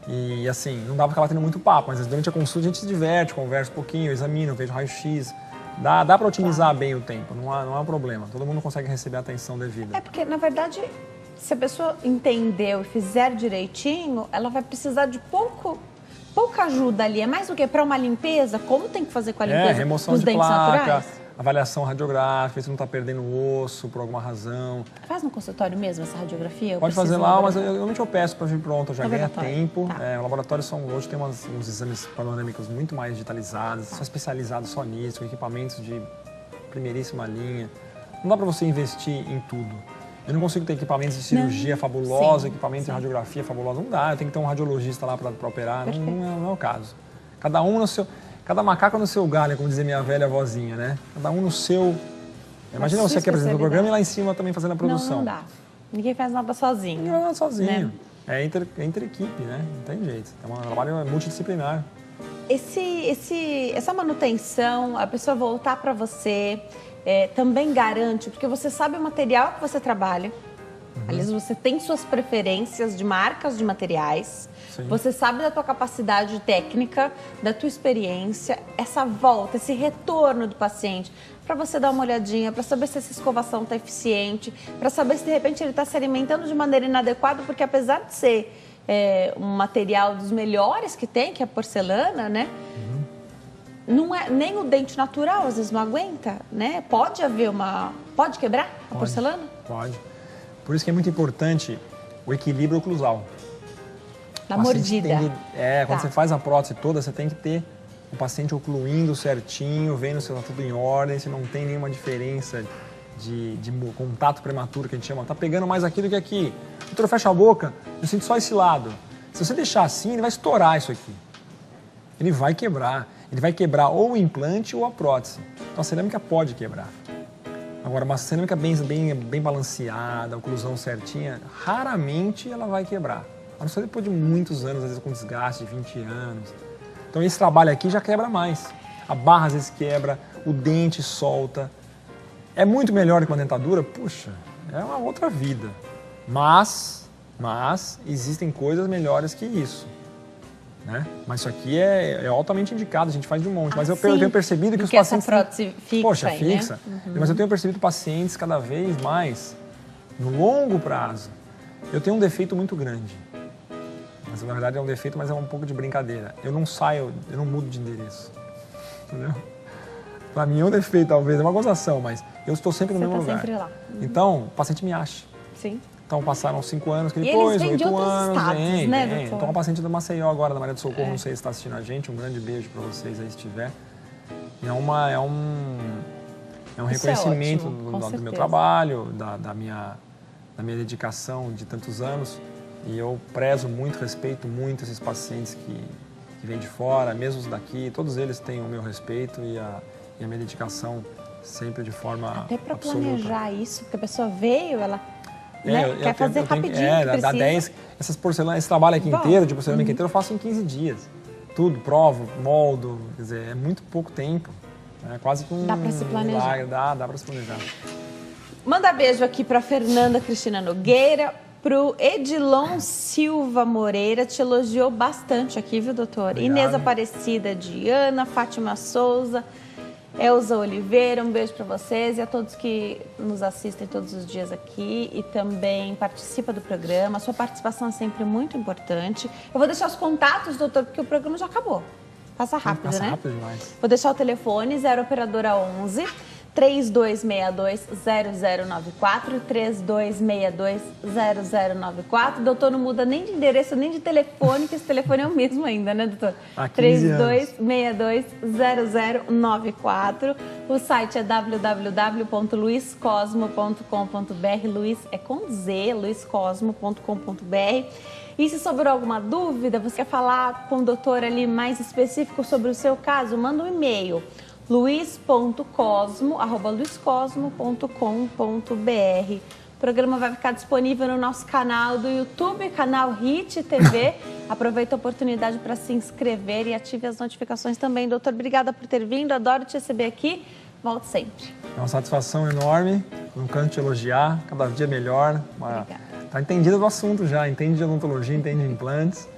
[SPEAKER 2] E assim, não dá pra ficar batendo muito papo, mas durante a consulta a gente se diverte, conversa um pouquinho, eu examino, eu vejo raio-x. Dá para otimizar bem o tempo, não é um problema. Todo mundo consegue receber a atenção devida.
[SPEAKER 1] É porque, na verdade, se a pessoa entendeu e fizer direitinho, ela vai precisar de pouca ajuda ali. É mais do que para uma limpeza, como tem que fazer com a limpeza
[SPEAKER 2] remoção
[SPEAKER 1] dos
[SPEAKER 2] de
[SPEAKER 1] dentes
[SPEAKER 2] placa,
[SPEAKER 1] naturais?
[SPEAKER 2] avaliação radiográfica, se não está perdendo osso por alguma razão.
[SPEAKER 1] Faz no consultório mesmo essa radiografia?
[SPEAKER 2] Pode fazer lá, mas eu normalmente eu peço para vir pronto, já ganha tempo.
[SPEAKER 1] Tá.
[SPEAKER 2] O laboratório hoje tem uns exames panorâmicos muito mais digitalizados, são especializados só nisso, com equipamentos de primeiríssima linha. Não dá para você investir em tudo. Eu não consigo ter equipamentos de cirurgia fabulosos, equipamentos de radiografia fabulosos. Não dá, eu tenho que ter um radiologista lá para operar, não é o caso. Cada macaco no seu galho, como dizia minha velha vozinha, né? Cada um no seu... Imagina você aqui apresentando o programa e lá em cima também fazendo a produção.
[SPEAKER 1] Não dá. Ninguém faz nada sozinho.
[SPEAKER 2] Ninguém faz nada sozinho.
[SPEAKER 1] Né?
[SPEAKER 2] É entre equipe, né? Não tem jeito. É um trabalho multidisciplinar.
[SPEAKER 1] Essa manutenção, a pessoa voltar para você, também garante, porque você sabe o material que você trabalha. Aliás, você tem suas preferências de marcas de materiais.
[SPEAKER 2] Sim.
[SPEAKER 1] Você sabe da tua capacidade técnica, da tua experiência, essa volta, esse retorno do paciente, para você dar uma olhadinha, para saber se essa escovação está eficiente, para saber se de repente ele está se alimentando de maneira inadequada, porque apesar de ser um material dos melhores que tem, que é a porcelana, né? Não é, nem o dente natural às vezes não aguenta, né? Pode quebrar a porcelana?
[SPEAKER 2] Pode. Por isso que é muito importante o equilíbrio oclusal.
[SPEAKER 1] Na mordida.
[SPEAKER 2] Quando você faz a prótese toda, você tem que ter o paciente ocluindo certinho, vendo se está tudo em ordem, se não tem nenhuma diferença de contato prematuro, que a gente chama. Tá pegando mais aqui do que aqui. O doutor fecha a boca, eu sinto só esse lado. Se você deixar assim, ele vai estourar isso aqui. Ele vai quebrar. Ele vai quebrar ou o implante ou a prótese. Então a cerâmica pode quebrar. Agora, uma cerâmica bem balanceada, oclusão certinha, raramente ela vai quebrar. A não ser depois de muitos anos, às vezes com desgaste de 20 anos. Então esse trabalho aqui já quebra mais. A barra às vezes quebra, o dente solta. É muito melhor do que uma dentadura? Puxa, é uma outra vida. Mas existem coisas melhores que isso. Né? Mas isso aqui é altamente indicado, a gente faz de um monte. Mas eu tenho percebido que os pacientes...
[SPEAKER 1] Essa prótese fixa,
[SPEAKER 2] Poxa,
[SPEAKER 1] aí,
[SPEAKER 2] fixa.
[SPEAKER 1] Né?
[SPEAKER 2] Mas eu tenho percebido pacientes cada vez mais, no longo prazo, eu tenho um defeito muito grande. Mas na verdade é um defeito, mas é um pouco de brincadeira. Eu não mudo de endereço. Entendeu? Pra mim é um defeito, talvez, é uma gozação, mas eu estou sempre no mesmo lugar.
[SPEAKER 1] Sempre lá.
[SPEAKER 2] Então, o paciente me acha.
[SPEAKER 1] Sim.
[SPEAKER 2] Então passaram 5 anos, que
[SPEAKER 1] E
[SPEAKER 2] depois,
[SPEAKER 1] eles vêm de
[SPEAKER 2] 8
[SPEAKER 1] outros
[SPEAKER 2] anos,
[SPEAKER 1] estados, né, doutor?
[SPEAKER 2] Então uma paciente do Maceió agora, da Maria do Socorro, não sei se está assistindo a gente, um grande beijo para vocês aí se estiver. E é um reconhecimento do meu trabalho, da minha dedicação de tantos anos. E eu prezo muito, respeito muito esses pacientes que vêm de fora, mesmo os daqui, todos eles têm o meu respeito e a minha dedicação sempre de forma
[SPEAKER 1] Até para
[SPEAKER 2] absoluta.
[SPEAKER 1] planejar isso, porque a pessoa veio, ela... quer fazer rapidinho,
[SPEAKER 2] dá 10, essas porcelanas, esse trabalho aqui inteiro, de porcelana inteiro, eu faço em 15 dias. Tudo, provo, moldo, quer dizer, é muito pouco tempo. É quase que
[SPEAKER 1] Dá para se planejar.
[SPEAKER 2] Dá para se planejar.
[SPEAKER 1] Manda beijo aqui para Fernanda Cristina Nogueira, pro Edilon Silva Moreira, te elogiou bastante aqui, viu, doutor?
[SPEAKER 2] Obrigado.
[SPEAKER 1] Inês Aparecida Diana, Fátima Souza, Elza Oliveira, um beijo para vocês e a todos que nos assistem todos os dias aqui e também participa do programa. A sua participação é sempre muito importante. Eu vou deixar os contatos, doutor, porque o programa já acabou. Passa rápido, né?
[SPEAKER 2] Passa rápido demais.
[SPEAKER 1] Vou deixar o telefone, 0 operadora 11 3262-0094, 3262-0094. Doutor, não muda nem de endereço, nem de telefone, que esse telefone é o mesmo ainda, né, doutor? 3262-0094. O site é www.luiscosmo.com.br. Luiz é com Z, luiscosmo.com.br. E se sobrou alguma dúvida, você quer falar com o doutor ali mais específico sobre o seu caso, manda um e-mail. luis.cosmo@luiscosmo.com.br. programa vai ficar disponível no nosso canal do YouTube, canal HIT TV. Aproveita a oportunidade para se inscrever e ative as notificações também. Doutor, obrigada por ter vindo, adoro te receber aqui. Volte sempre.
[SPEAKER 2] É uma satisfação enorme, não canso de elogiar, cada dia melhor. Está entendida do assunto já, entende de odontologia, entende de implantes.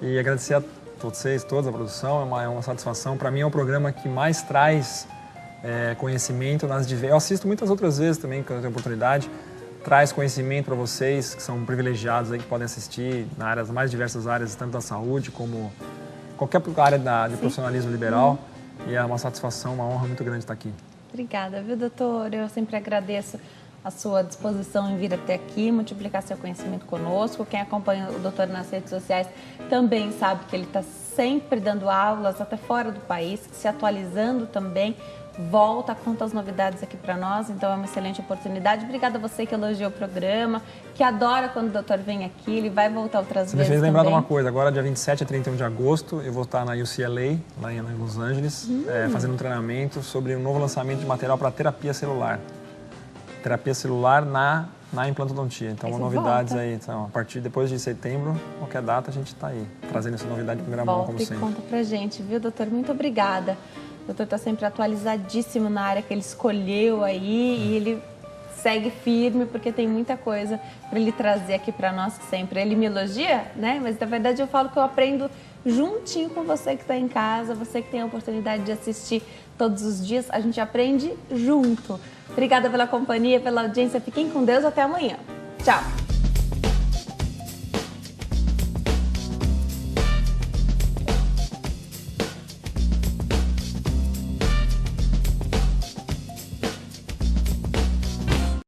[SPEAKER 2] E agradecer a vocês, todos, a produção, é uma satisfação. Para mim é o programa que mais traz conhecimento. Eu assisto muitas outras vezes também, quando eu tenho oportunidade. Traz conhecimento para vocês, que são privilegiados, aí, que podem assistir nas mais diversas áreas, tanto da saúde como qualquer área de profissionalismo liberal. E é uma satisfação, uma honra muito grande estar aqui.
[SPEAKER 1] Obrigada, viu, doutor? Eu sempre agradeço a sua disposição em vir até aqui, multiplicar seu conhecimento conosco. Quem acompanha o doutor nas redes sociais também sabe que ele está sempre dando aulas, até fora do país, se atualizando também. Volta, conta as novidades aqui para nós, então é uma excelente oportunidade. Obrigada a você que elogiou o programa, que adora quando o doutor vem aqui, ele vai voltar outras vezes também. Você me fez
[SPEAKER 2] lembrar de uma coisa, agora dia 27 a 31 de agosto, eu vou estar na UCLA, lá em Los Angeles, fazendo um treinamento sobre um novo lançamento de material para terapia celular. Terapia celular na implantodontia. Então, novidades aí, então, a partir depois de setembro, qualquer data, a gente está aí, trazendo essa novidade em primeira mão, como sempre.
[SPEAKER 1] Conta pra gente, viu, doutor? Muito obrigada. O doutor está sempre atualizadíssimo na área que ele escolheu aí e ele segue firme porque tem muita coisa para ele trazer aqui para nós sempre. Ele me elogia, né? Mas na verdade eu falo que eu aprendo juntinho com você que está em casa, você que tem a oportunidade de assistir todos os dias, a gente aprende junto. Obrigada pela companhia, pela audiência. Fiquem com Deus, até amanhã. Tchau!